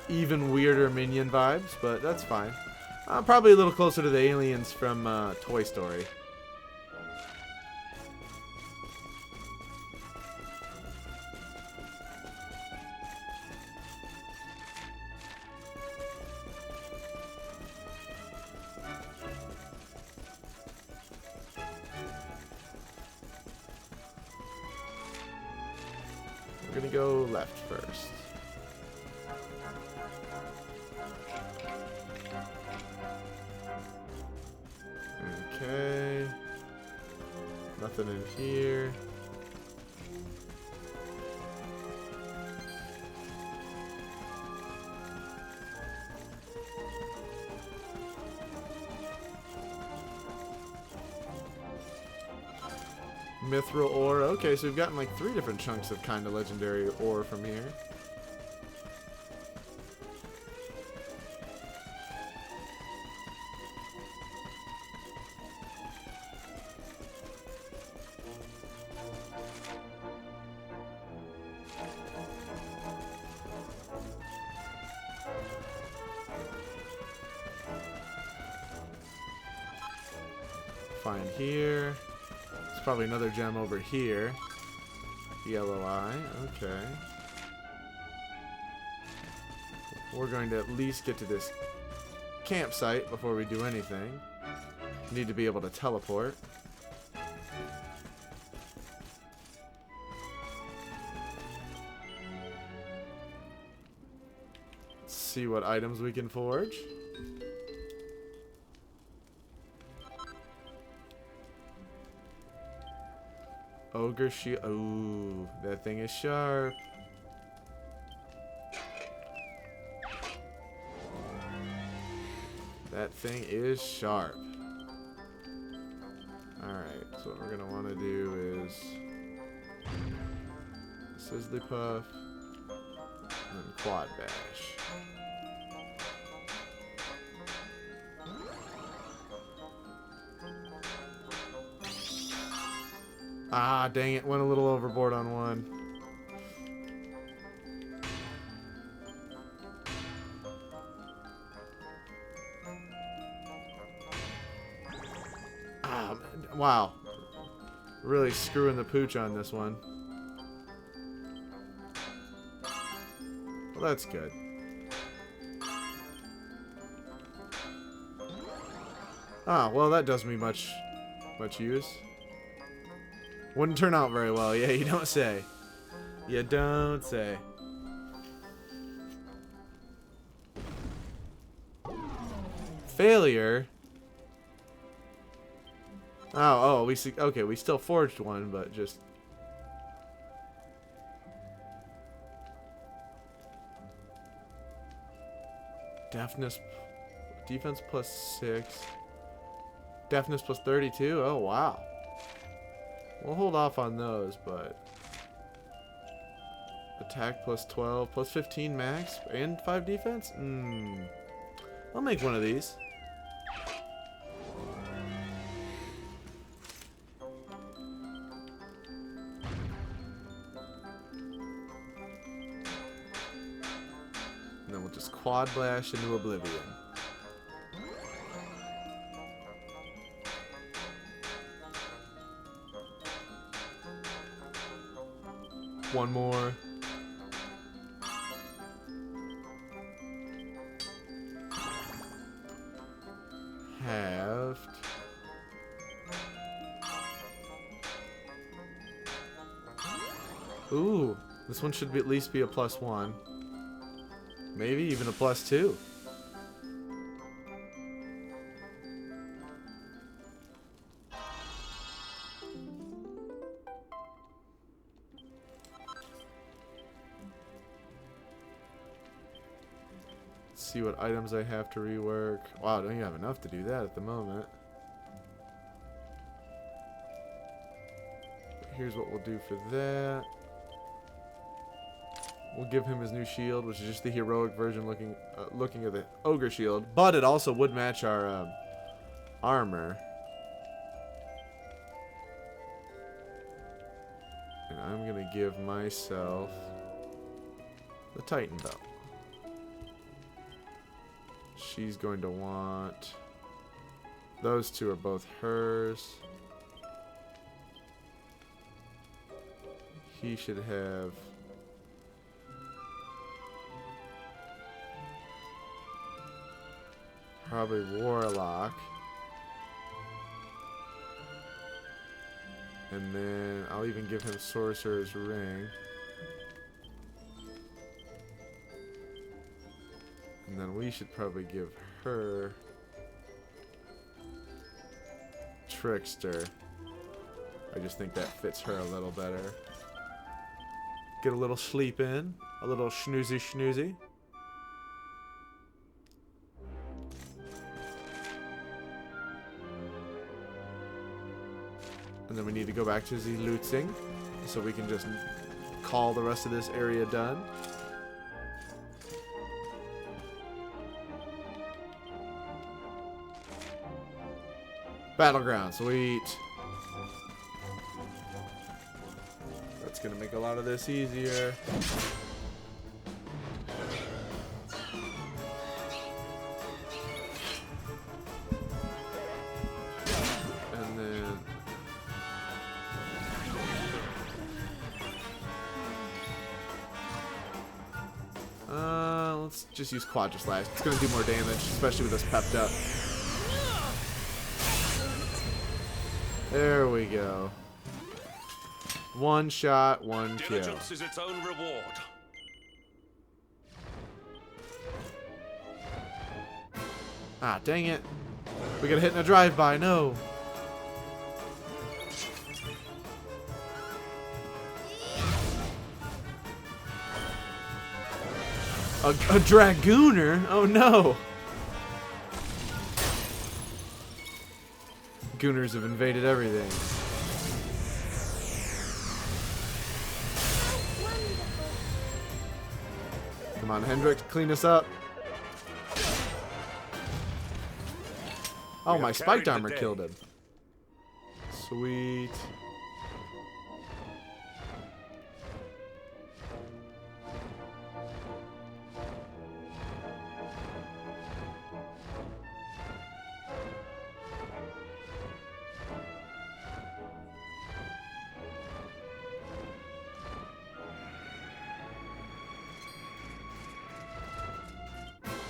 even weirder minion vibes, but that's fine. Probably a little closer to the aliens from Toy Story. gonna go left first. Okay. Nothing in here. Mithril ore. Okay, so we've gotten like 3 different chunks of kind of legendary ore from here. Find here. There's probably another gem over here. Yellow eye. Okay. We're going to at least get to this campsite before we do anything. Need to be able to teleport. Let's see what items we can forge. Ogre shield. Ooh, that thing is sharp. That thing is sharp. Alright, so what we're going to want to do is Sizzly Puff and then Quad Bash. Ah, dang it. Went a little overboard on one. Ah, man. Wow. Really screwing the pooch on this one. Well, that's good. Ah, well, that does me much use. Wouldn't turn out very well. Yeah, you don't say. You don't say. Failure? Oh, we see. Okay, we still forged one, but just. Deafness. Defense plus 6. Deafness plus 32. Oh, wow. We'll hold off on those, but attack plus 12, plus 15 max, and 5 defense? I'll make one of these. And then we'll just quad blast into oblivion. One more. Halved. Ooh, this one should be at least be a +1. Maybe even a +2. See what items I have to rework. Wow, don't you have enough to do that at the moment? Here's what we'll do for that. We'll give him his new shield, which is just the heroic version looking at the ogre shield, but it also would match our armor. And I'm gonna give myself the Titan belt. She's going to want... Those two are both hers. He should have... Probably Warlock. And then I'll even give him Sorcerer's Ring. And then we should probably give her Trickster. I just think that fits her a little better. Get a little sleep in. A little snoozy snoozy. And then we need to go back to the Lutzing so we can just call the rest of this area done. Battleground, sweet. That's gonna make a lot of this easier. And then let's just use Quadra Slash. It's gonna do more damage, especially with us pepped up. There we go. One shot, one kill. Diligence is its own reward. Ah, dang it. We got hit in a drive-by, no. A Dragooner? Oh no. Gooners have invaded everything. Come on, Hendrik, clean us up. Oh, my spiked armor killed him. Sweet.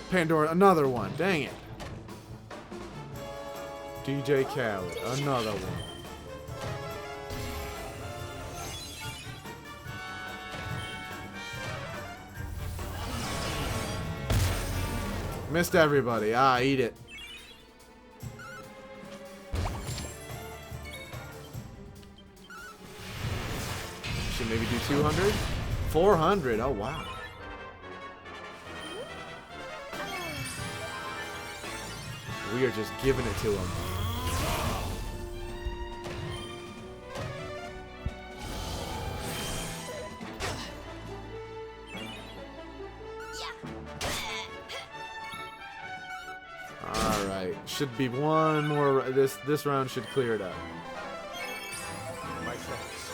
Pandora, another one. Dang it. DJ Khaled, another one. Missed everybody. Ah, eat it. Should maybe do 200? 400. Oh, wow. We are just giving it to him. All right, should be one more. This round should clear it up. My friends.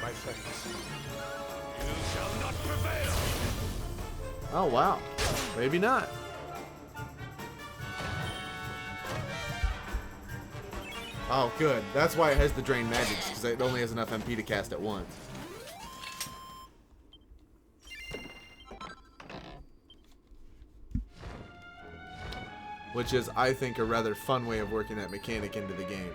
My friends. You shall not prevail. Oh wow, maybe not. Oh, good. That's why it has the drain magics, because it only has enough MP to cast at once. Which is, I think, a rather fun way of working that mechanic into the game.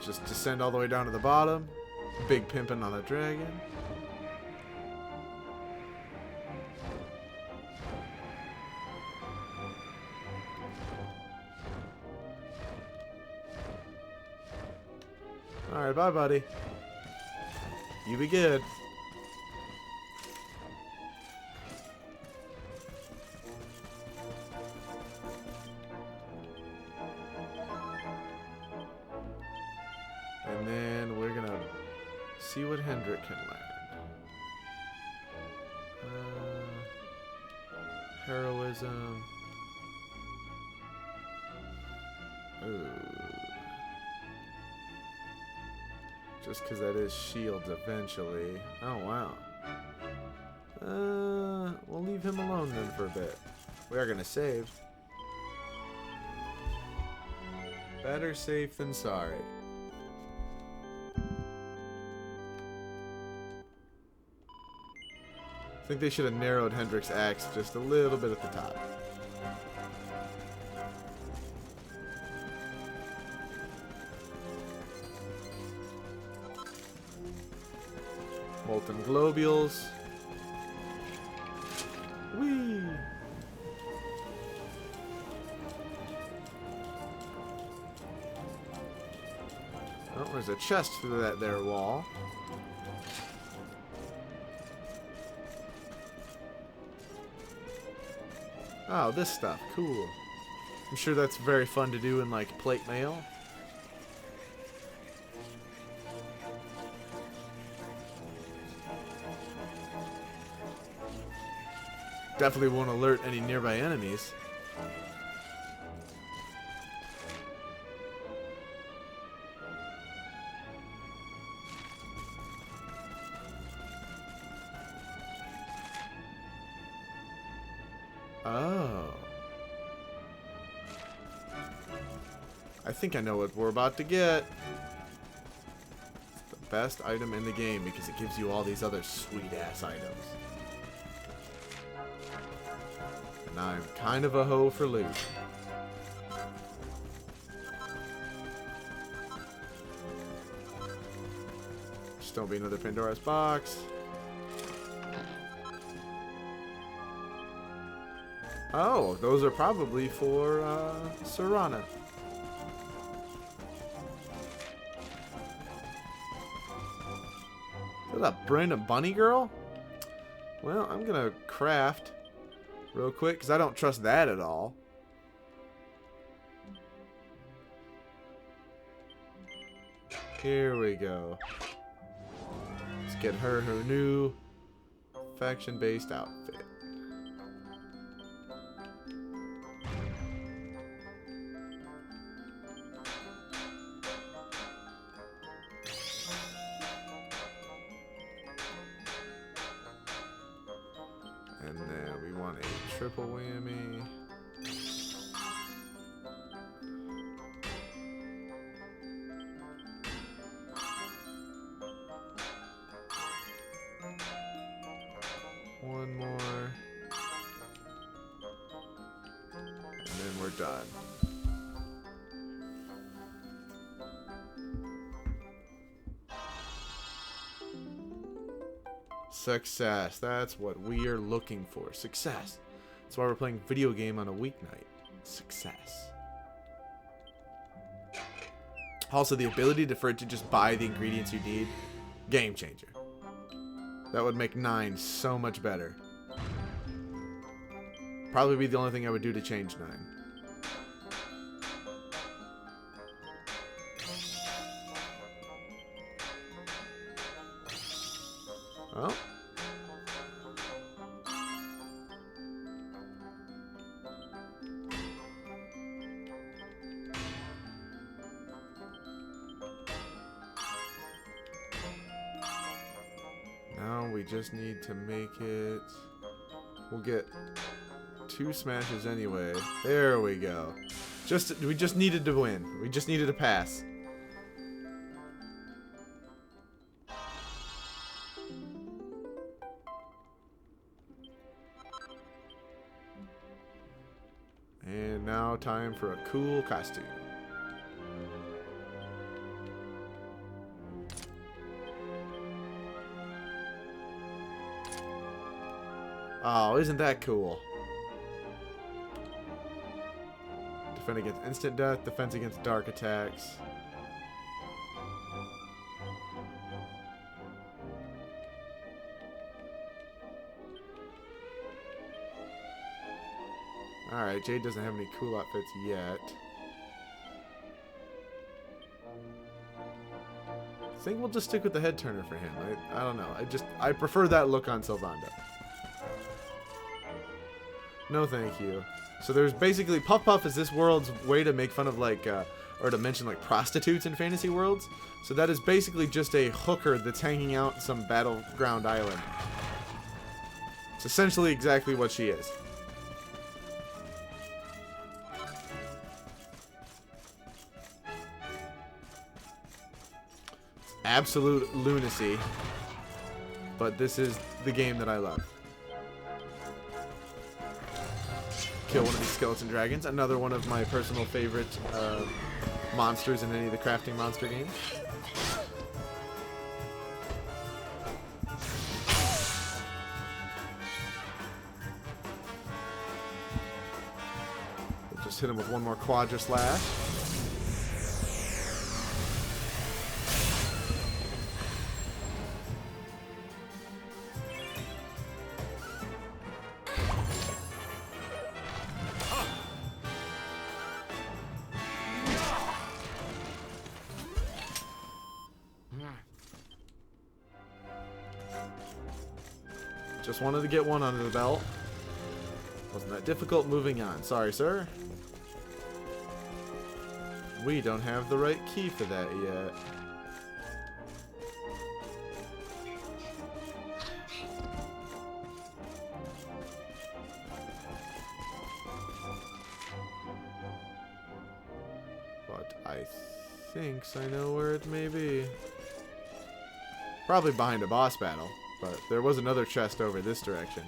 Just descend all the way down to the bottom. Big pimpin' on a dragon. Alright, bye, buddy. You be good. And then we're gonna see what Hendrik can learn. Heroism. Ooh. Just because that is shields eventually. Oh, wow. We'll leave him alone then for a bit. We are gonna save. Better safe than sorry. I think they should have narrowed Hendrick's axe just a little bit at the top. Molten globules. Whee! Oh, there's a chest through that there wall. Oh, this stuff. Cool. I'm sure that's very fun to do in, like, plate mail. Definitely won't alert any nearby enemies. Oh. I think I know what we're about to get. It's the best item in the game because it gives you all these other sweet-ass items. And I'm kind of a hoe for loot. Just don't be another Pandora's box. Oh, those are probably for Serana. Is that a Brandon Bunny girl? Well, I'm gonna craft real quick because I don't trust that at all. Here we go. Let's get her new faction-based outfit. And then we want a triple whammy. One more. And then we're done. Success. That's what we are looking for. Success. That's why we're playing video game on a weeknight. Success. Also, the ability for it to just buy the ingredients you need. Game changer. That would make 9 so much better. Probably be the only thing I would do to change 9. Oh. Now we just need to make it. We'll get 2 smashes anyway. There we go. We just needed to win. We just needed to pass. And now time for a cool costume. Oh, isn't that cool? Defend against instant death, defense against dark attacks. Alright, Jade doesn't have any cool outfits yet. I think we'll just stick with the head turner for him. I don't know. I prefer that look on Sylvanda. No, thank you. So there's basically Puff Puff is this world's way to make fun of like, or to mention like prostitutes in fantasy worlds. So that is basically just a hooker that's hanging out in some battleground island. It's essentially exactly what she is. absolute lunacy. But this is the game that I love. Kill one of these skeleton dragons. Another one of my personal favorite monsters in any of the crafting monster games. We'll just hit him with one more Quadra Slash. Just wanted to get one under the belt. Wasn't that difficult. Moving on. Sorry, sir. We don't have the right key for that yet. But I think I know where it may be. Probably behind a boss battle. But there was another chest over this direction.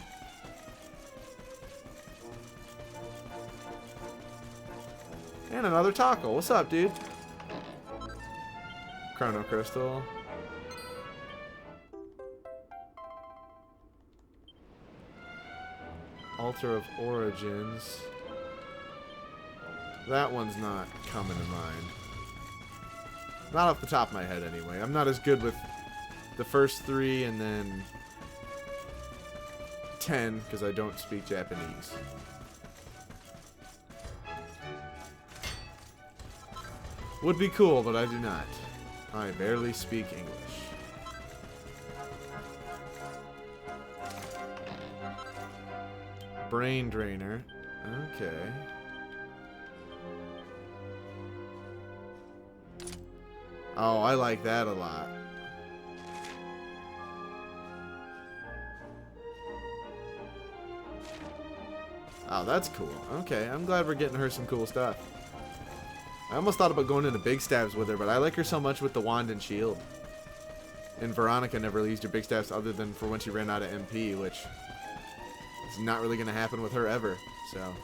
And another taco. What's up, dude? Chrono Crystal. Altar of Origins. That one's not coming to mind. Not off the top of my head, anyway. I'm not as good with the first 3 and then 10 because I don't speak Japanese. Would be cool, but I do not. I barely speak English. Brain Drainer. Okay. Oh, I like that a lot. Oh, that's cool. Okay, I'm glad we're getting her some cool stuff. I almost thought about going into big stabs with her, but I like her so much with the wand and shield. And Veronica never used her big stabs other than for when she ran out of MP, which is not really going to happen with her ever. So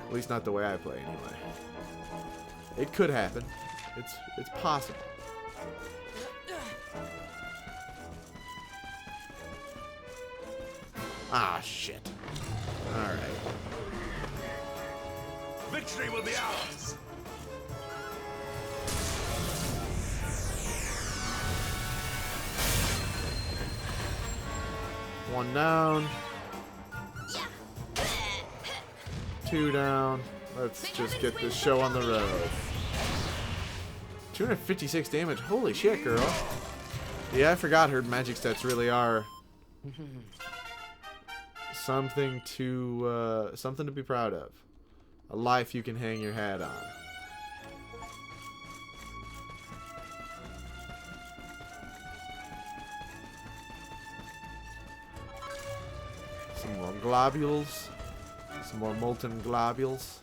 at least not the way I play, anyway. It could happen. It's possible. Ah, shit. Alright. Victory will be ours! One down. 2 down. Let's just get this show on the road. 256 damage. Holy shit, girl. Yeah, I forgot her magic stats really are something to be proud of. A life you can hang your hat on. Some more globules. Some more molten globules.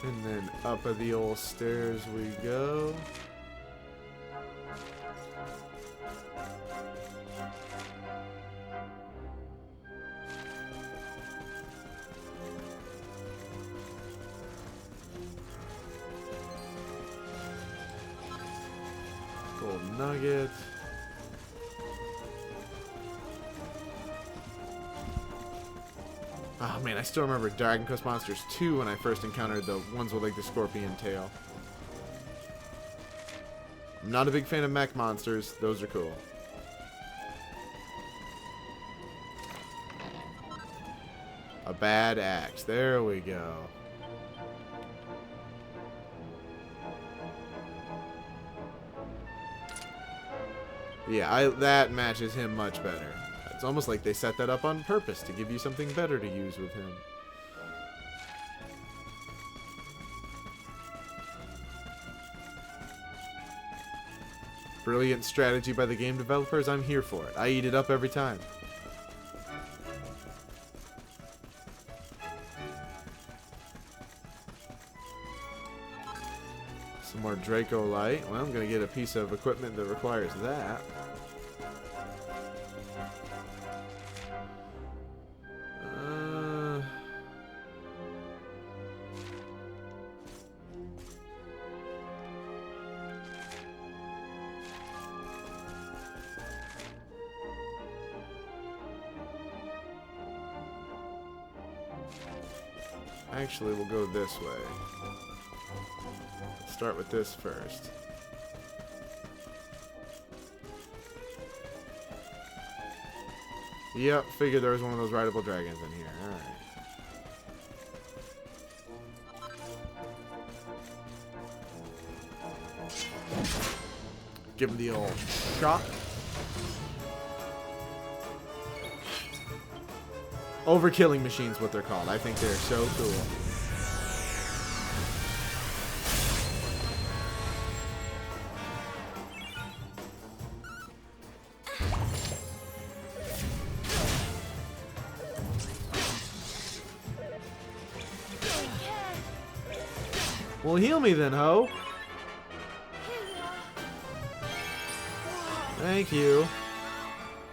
And then up the old stairs we go. Gold nugget. Oh man, I still remember Dragon Quest Monsters 2 when I first encountered the ones with like the scorpion tail. I'm not a big fan of mech monsters. Those are cool. A bad axe. There we go. Yeah, that matches him much better. It's almost like they set that up on purpose to give you something better to use with him. Brilliant strategy by the game developers. I'm here for it. I eat it up every time. Some more Draco Light. Well, I'm going to get a piece of equipment that requires that. Actually, we'll go this way. Start with this first. Yep, figured there was one of those rideable dragons in here. Alright. Give him the old shot. Overkilling machines, what they're called. I think they're so cool. Well, heal me then, ho. Thank you.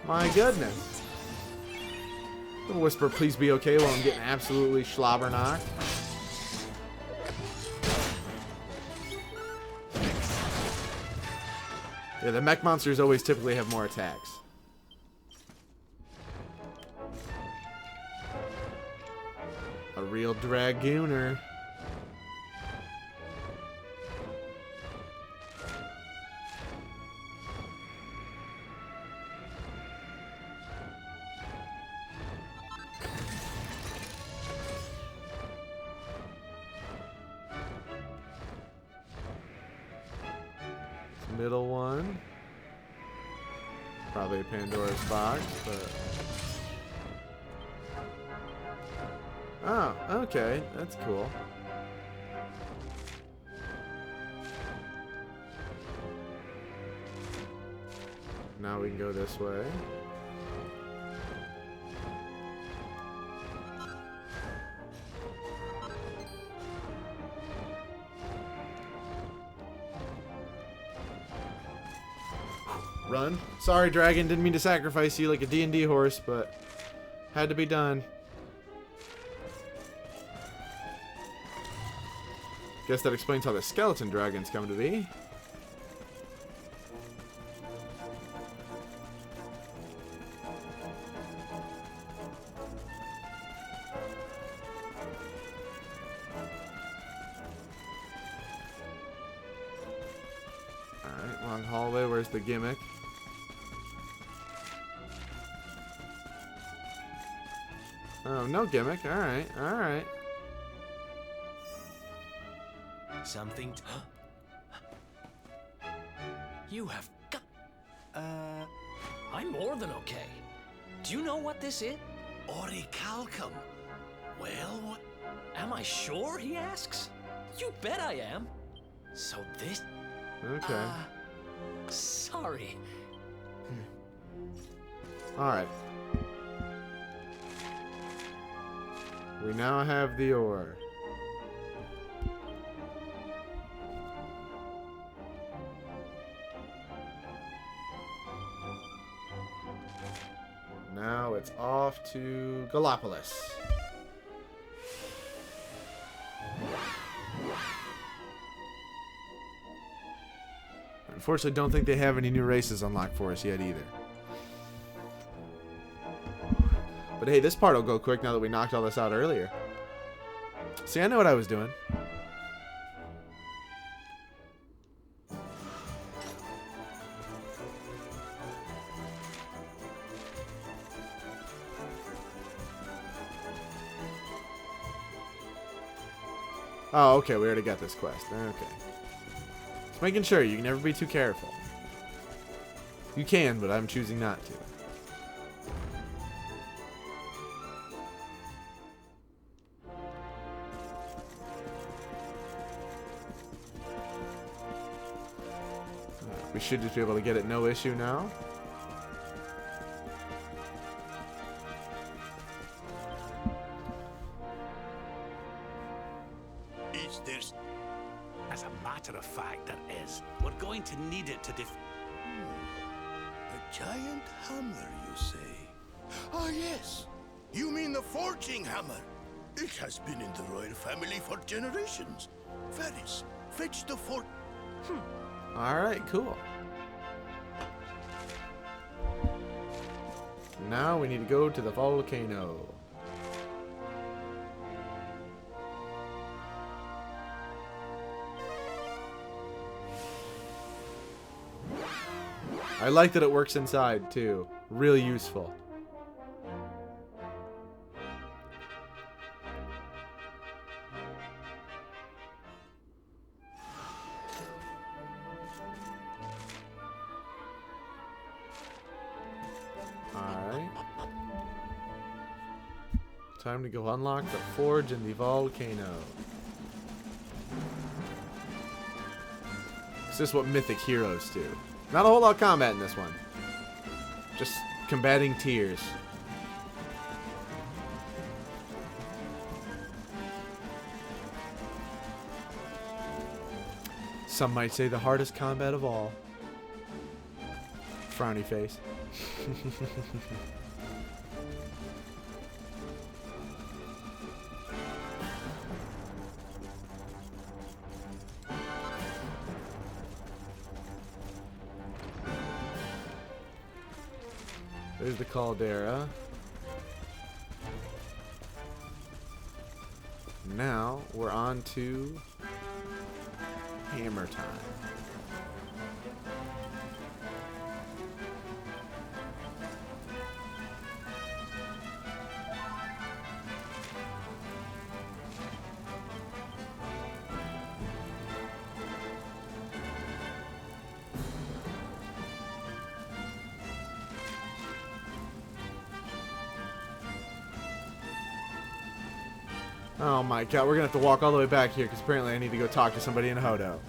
My goodness. Don't whisper, please be okay, while I'm getting absolutely slobber knocked. Yeah, the mech monsters always typically have more attacks. A real Dragooner. Middle one. Probably a Pandora's box, but... Oh, okay. That's cool. Now we can go this way. Run. Sorry, dragon. Didn't mean to sacrifice you like a D&D horse, but had to be done. Guess that explains how the skeleton dragons come to be. Alright, long hallway. Where's the gimmick? Oh, no gimmick. Alright, alright. Something. You have got. I'm more than okay. Do you know what this is? Orichalcum. Well, what? Am I sure? He asks. You bet I am. So this. Okay. Sorry. Alright. We now have the ore. Now it's off to Gallopolis. Unfortunately, don't think they have any new races unlocked for us yet either. But hey, this part will go quick now that we knocked all this out earlier. See, I know what I was doing. Oh, okay, we already got this quest. Okay. Just making sure, you can never be too careful. You can, but I'm choosing not to. We should just be able to get it no issue now. As a matter of fact, there is. We're going to need it to A giant hammer, you say? Ah, yes. You mean the forging hammer. It has been in the royal family for generations. Ferris, fetch the fort. Alright, cool. Now we need to go to the volcano. I like that it works inside too. Really useful. Alright. Time to go unlock the forge in the volcano. This is what mythic heroes do. Not a whole lot of combat in this one. Just combating tears. Some might say the hardest combat of all. Frowny face. There's the caldera. Now we're on to hammer time. Oh my god, we're gonna have to walk all the way back here because apparently I need to go talk to somebody in Hodo.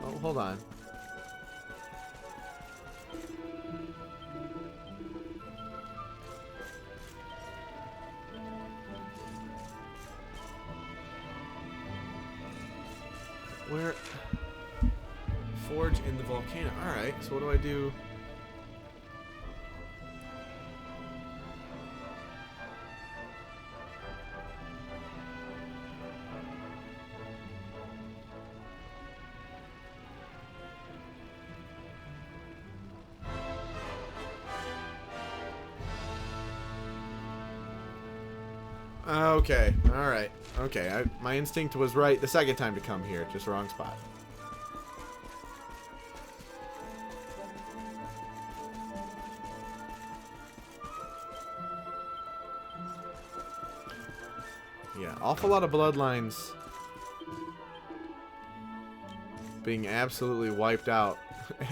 Oh, hold on. Where? Forge in the volcano. Alright, so what do I do? Okay, alright. Okay, my instinct was right the second time to come here, just wrong spot. Yeah, awful lot of bloodlines being absolutely wiped out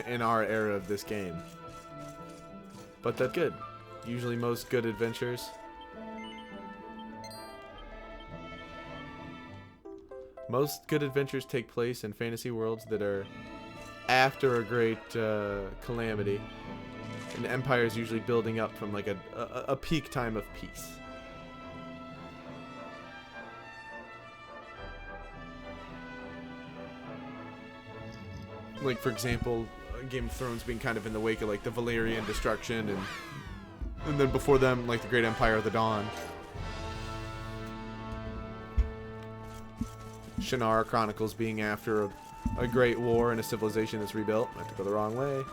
in our era of this game. But that's good. Usually most good adventures. Most good adventures take place in fantasy worlds that are after a great calamity. And the empire is usually building up from like a peak time of peace. Like, for example, Game of Thrones being kind of in the wake of like the Valyrian destruction, and then before them, like the Great Empire of the Dawn. Shannara Chronicles being after a great war and a civilization that's rebuilt. I have to go the wrong way.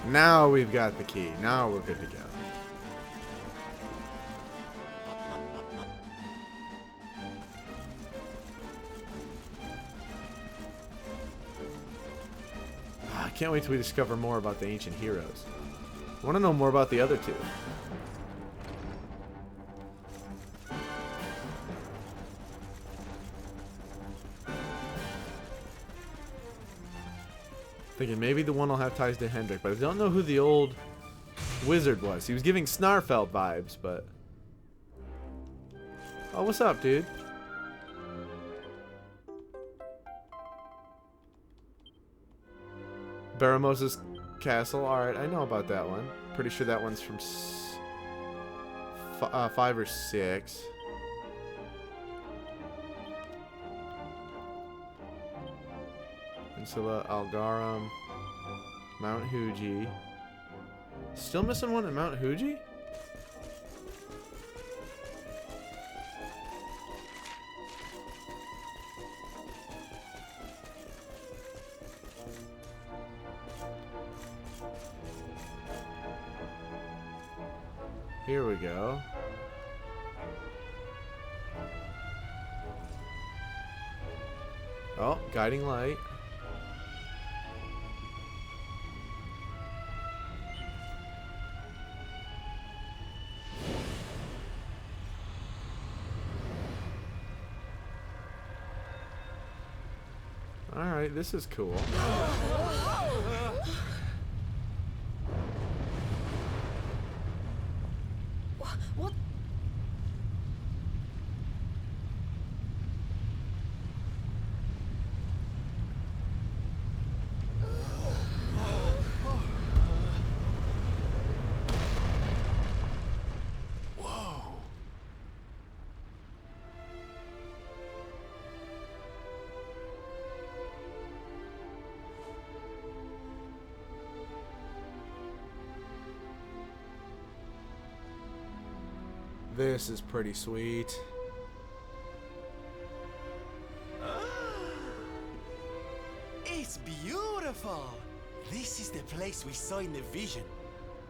Now we've got the key. Now we're good to go. Can't wait till we discover more about the ancient heroes. I want to know more about the other two. Thinking maybe the one will have ties to Hendrik, but I don't know who the old wizard was. He was giving Snarfeld vibes, but... Oh, what's up, dude? Baramos' castle. Alright, I know about that one. Pretty sure that one's from 5 or 6. Insula, Algarum, Mount Huji. Still missing one at Mount Huji? Here we go. Oh, guiding light. Alright, this is cool. What? This is pretty sweet. It's beautiful! This is the place we saw in the vision.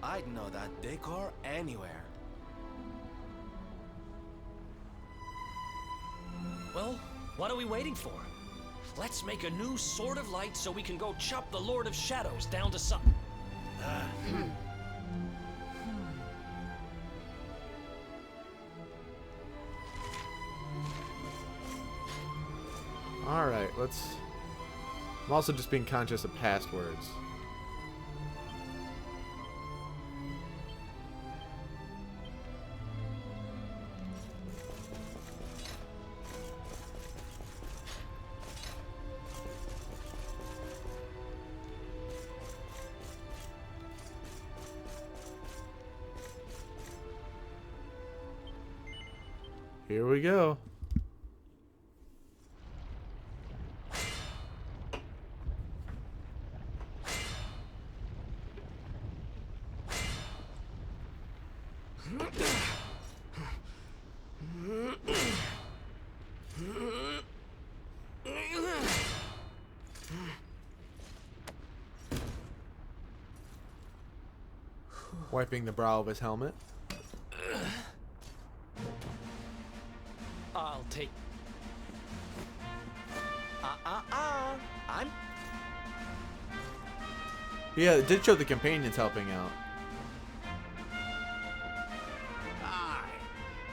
I'd know that decor anywhere. Well, what are we waiting for? Let's make a new Sword of Light so we can go chop the Lord of Shadows down to some... Alright, let's... I'm also just being conscious of passwords. Here we go. Wiping the brow of his helmet. I'll take... I'm... Yeah, it did show the companions helping out. Aye.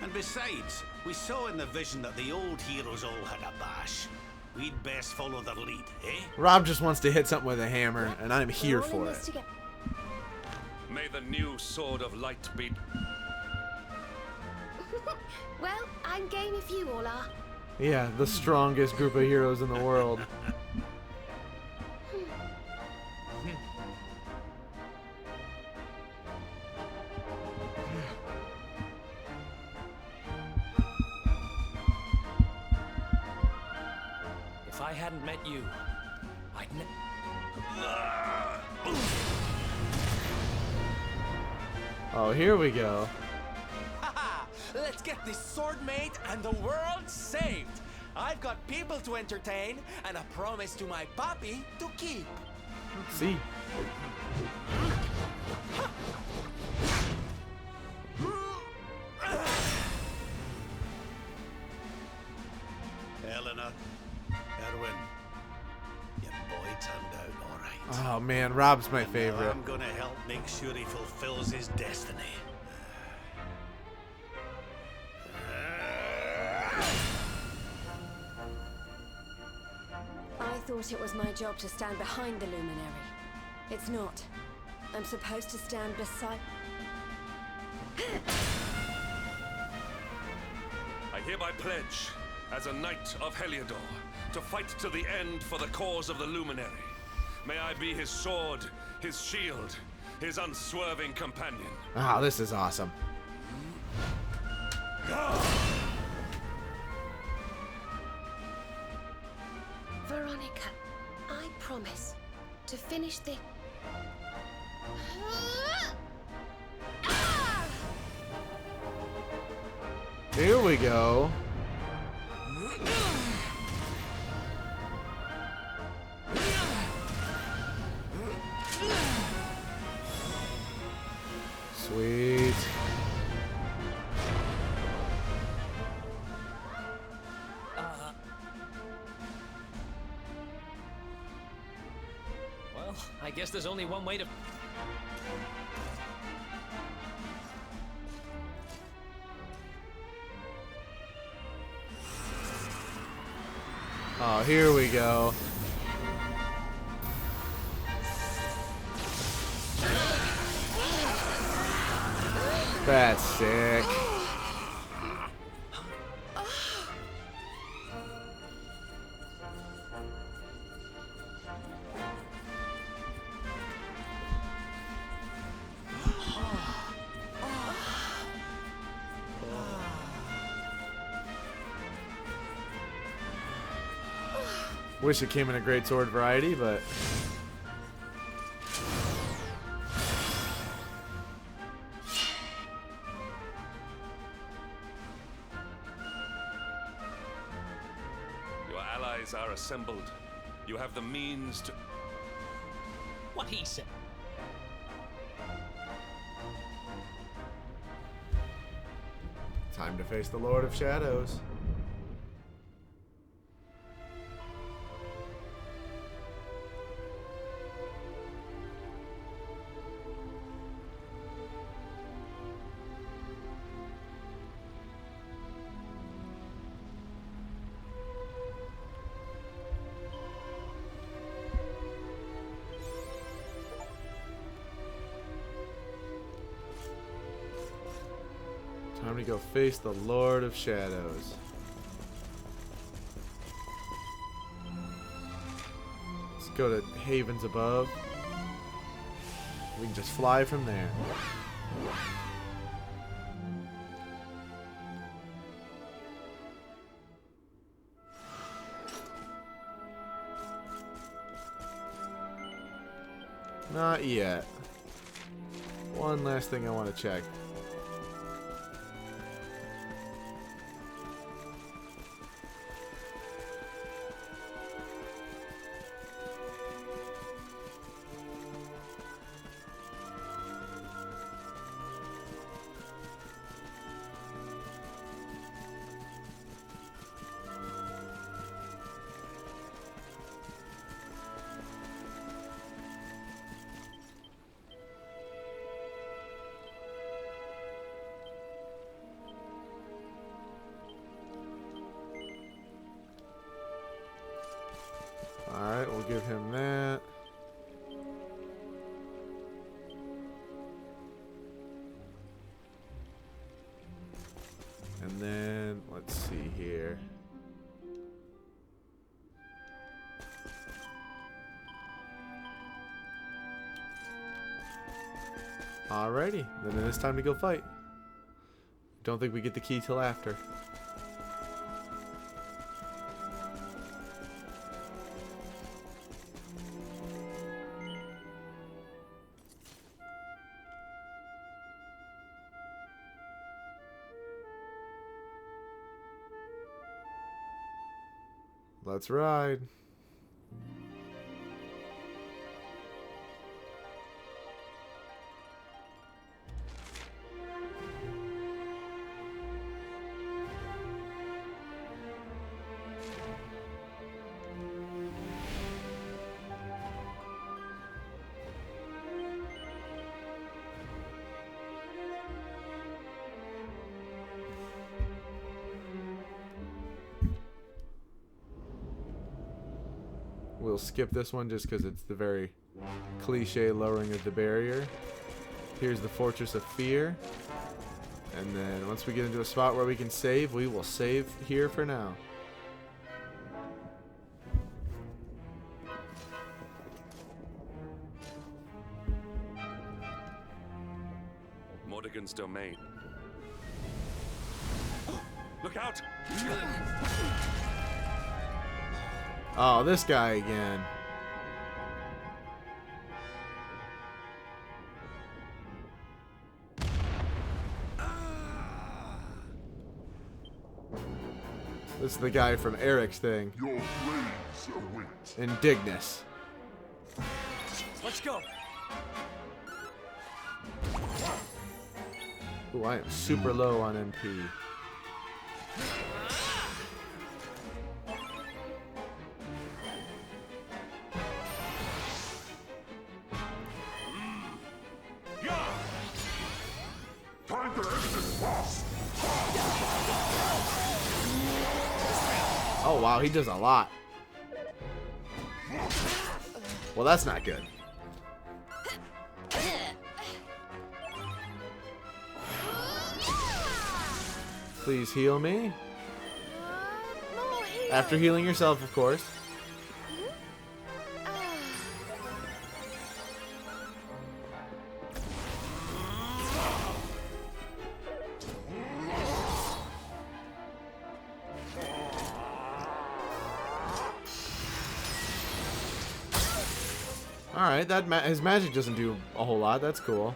And besides, we saw in the vision that the old heroes all had a bash. We'd best follow their lead, eh? Rob just wants to hit something with a hammer, and I'm here for it. May the new Sword of Light be... Well, I'm game if you all are. Yeah, the strongest group of heroes in the world. If I hadn't met you, I'd Oh, here we go. Haha! Let's get this sword made and the world saved! I've got people to entertain and a promise to my papi to keep. See. Eleanor, Erwin, your boy turned out all right. Oh man, Rob's my And now favorite. I'm gonna help make sure he fulfills his destiny. I thought it was my job to stand behind the luminary. It's not. I'm supposed to stand beside... I hereby pledge, as a knight of Heliodor, to fight to the end for the cause of the Luminary. May I be his sword, his shield, his unswerving companion. Ah, this is awesome. Veronica, I promise to finish the... Here we go. Sweet. Well, I guess there's only one way to... Oh, here we go. That's sick. Wish it came in a great sword variety, but Your allies are assembled. You have the means to... What he said. time to face the Lord of Shadows. Time to go face the Lord of Shadows. Let's go to Havens Above. We can just fly from there. Not yet. One last thing I want to check. Alright, we'll give him that. And then, let's see here. Alrighty, then it's time to go fight. Don't think we get the key till after. Let's ride. We'll skip this one just because it's the very cliche lowering of the barrier. Here's the Fortress of Fear. And then once we get into a spot where we can save, we will save here for now. Mordegon's domain. Look out! Oh, this guy again. This is the guy from Eric's thing. Your blades await. Indignus. Let's go. Ooh, I am super low on MP. Time to end this boss. Oh wow, he does a lot. Well, that's not good. Please heal me. After healing yourself, of course. Alright, his magic doesn't do a whole lot. That's cool.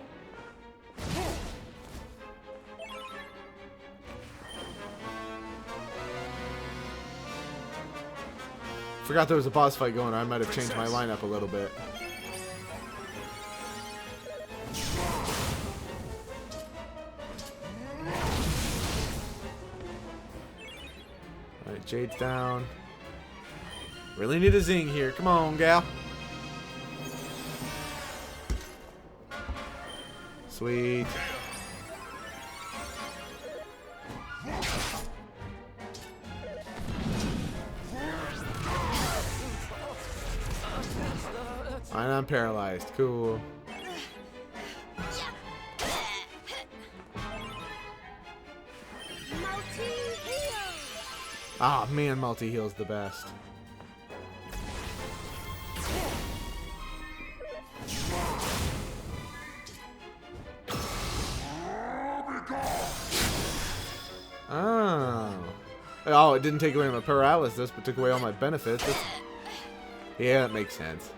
Forgot there was a boss fight going on. I might have changed my lineup a little bit. Alright, Jade's down. Really need a zing here. Come on, gal. Sweet. And I'm paralyzed. Cool. Ah, man, multi-heal's the best. Oh, it didn't take away my paralysis, but took away all my benefits. Yeah, that makes sense.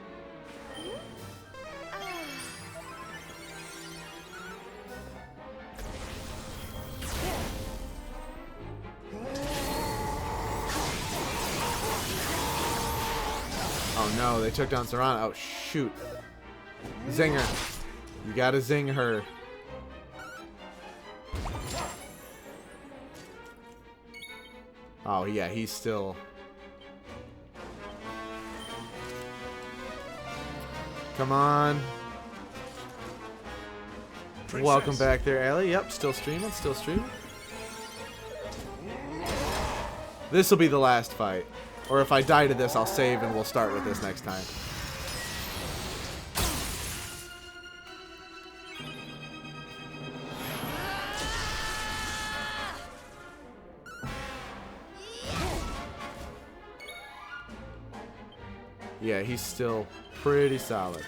Oh no, they took down Serana. Oh shoot. Zinger. You gotta zing her. Oh yeah, he's still... Come on. Princess. Welcome back there, Ellie. Yep, still streaming, still streaming. This will be the last fight. Or if I die to this, I'll save and we'll start with this next time. Yeah, he's still pretty solid.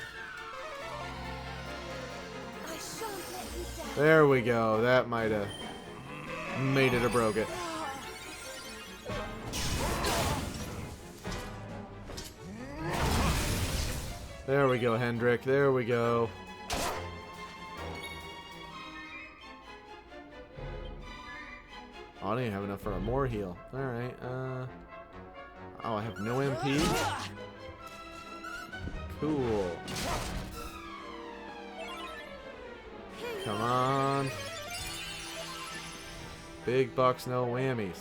There we go. That might have made it or broke it. There we go, Hendrik. There we go. Oh, I don't even have enough for a more heal. Alright, oh, I have no MP? Cool. Come on. Big bucks, no whammies.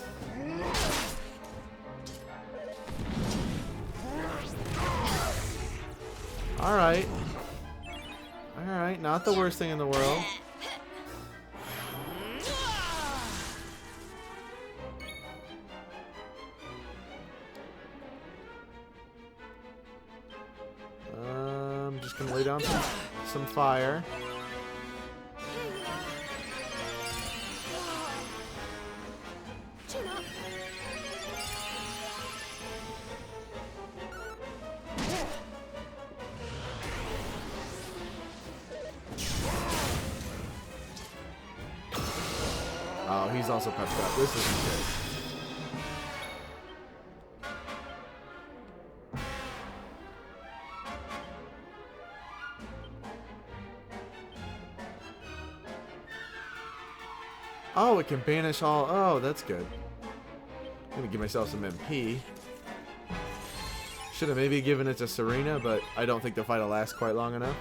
Alright. Alright, not the worst thing in the world. Gonna lay down some fire. Chin up. Oh, he's also pepped up. This isn't good. Oh, it can banish all. Oh, that's good. I'm gonna give myself some MP. Should have maybe given it to Serena, but I don't think the fight will last quite long enough.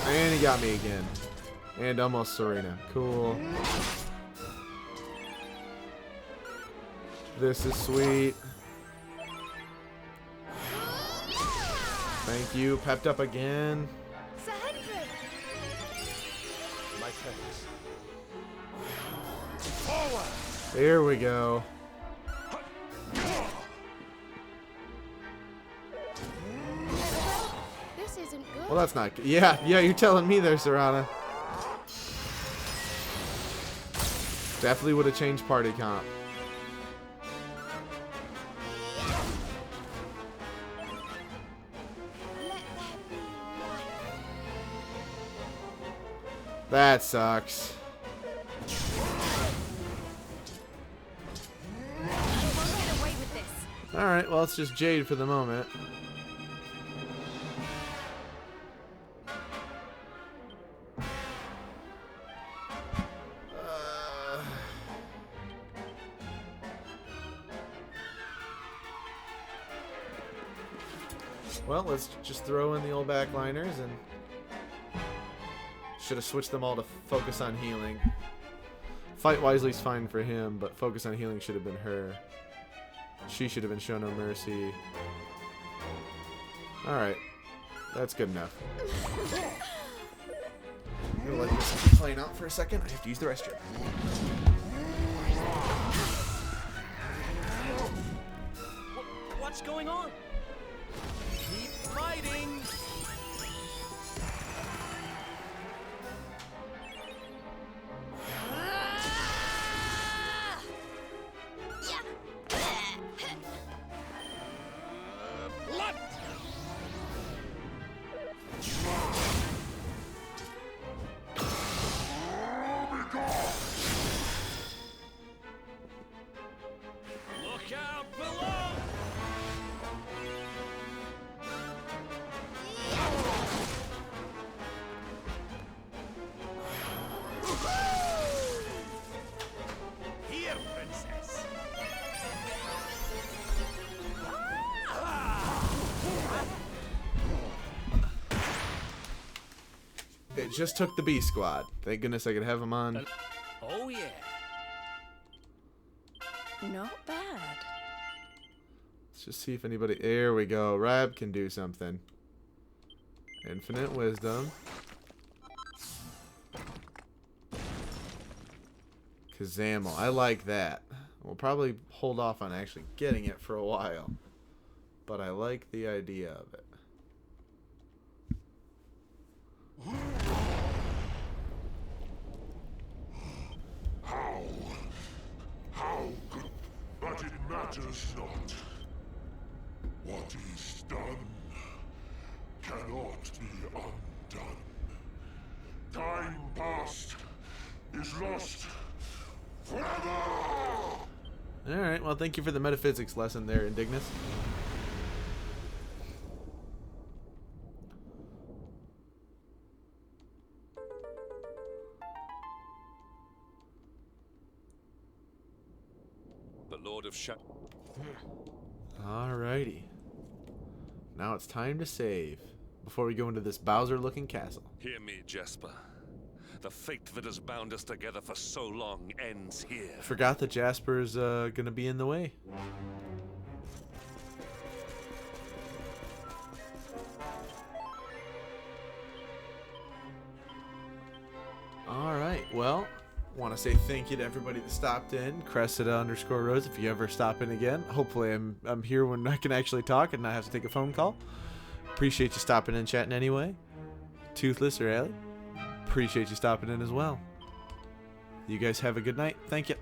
And he got me again. And almost Serena. Cool. This is sweet. Thank you. Pepped up again. My thanks. There we go. This isn't good. Well, that's not good. Yeah, you're telling me there, Serana. Definitely would have changed party comp. That sucks. Alright, well, it's just Jade for the moment. Well, let's just throw in the old backliners and should have switched them all to focus on healing. Fight Wisely's fine for him, but focus on healing should have been her. She should have been shown no mercy. Alright. That's good enough. I'm gonna let this keep playing out for a second. I have to use the restroom. What's going on? Keep fighting! Look out below! Here, princess! It just took the B squad. Thank goodness I could have them on. Oh yeah. Not bad. Let's just see if anybody... There we go. Rab can do something. Infinite wisdom. Kazamel. I like that. We'll probably hold off on actually getting it for a while. But I like the idea of it. How could... But it matters not. What is done cannot be undone. Time past is lost forever! Alright, well thank you for the metaphysics lesson there, Indignus. The Lord of Shadow. Alrighty. Now it's time to save before we go into this Bowser-looking castle. Hear me, Jasper. The fate that has bound us together for so long ends here. Forgot that Jasper's gonna be in the way. Well, want to say thank you to everybody that stopped in. Cressida_Rose, if you ever stop in again. Hopefully I'm here when I can actually talk and not have to take a phone call. Appreciate you stopping in, chatting anyway. Toothless or Ellie, appreciate you stopping in as well. You guys have a good night. Thank you.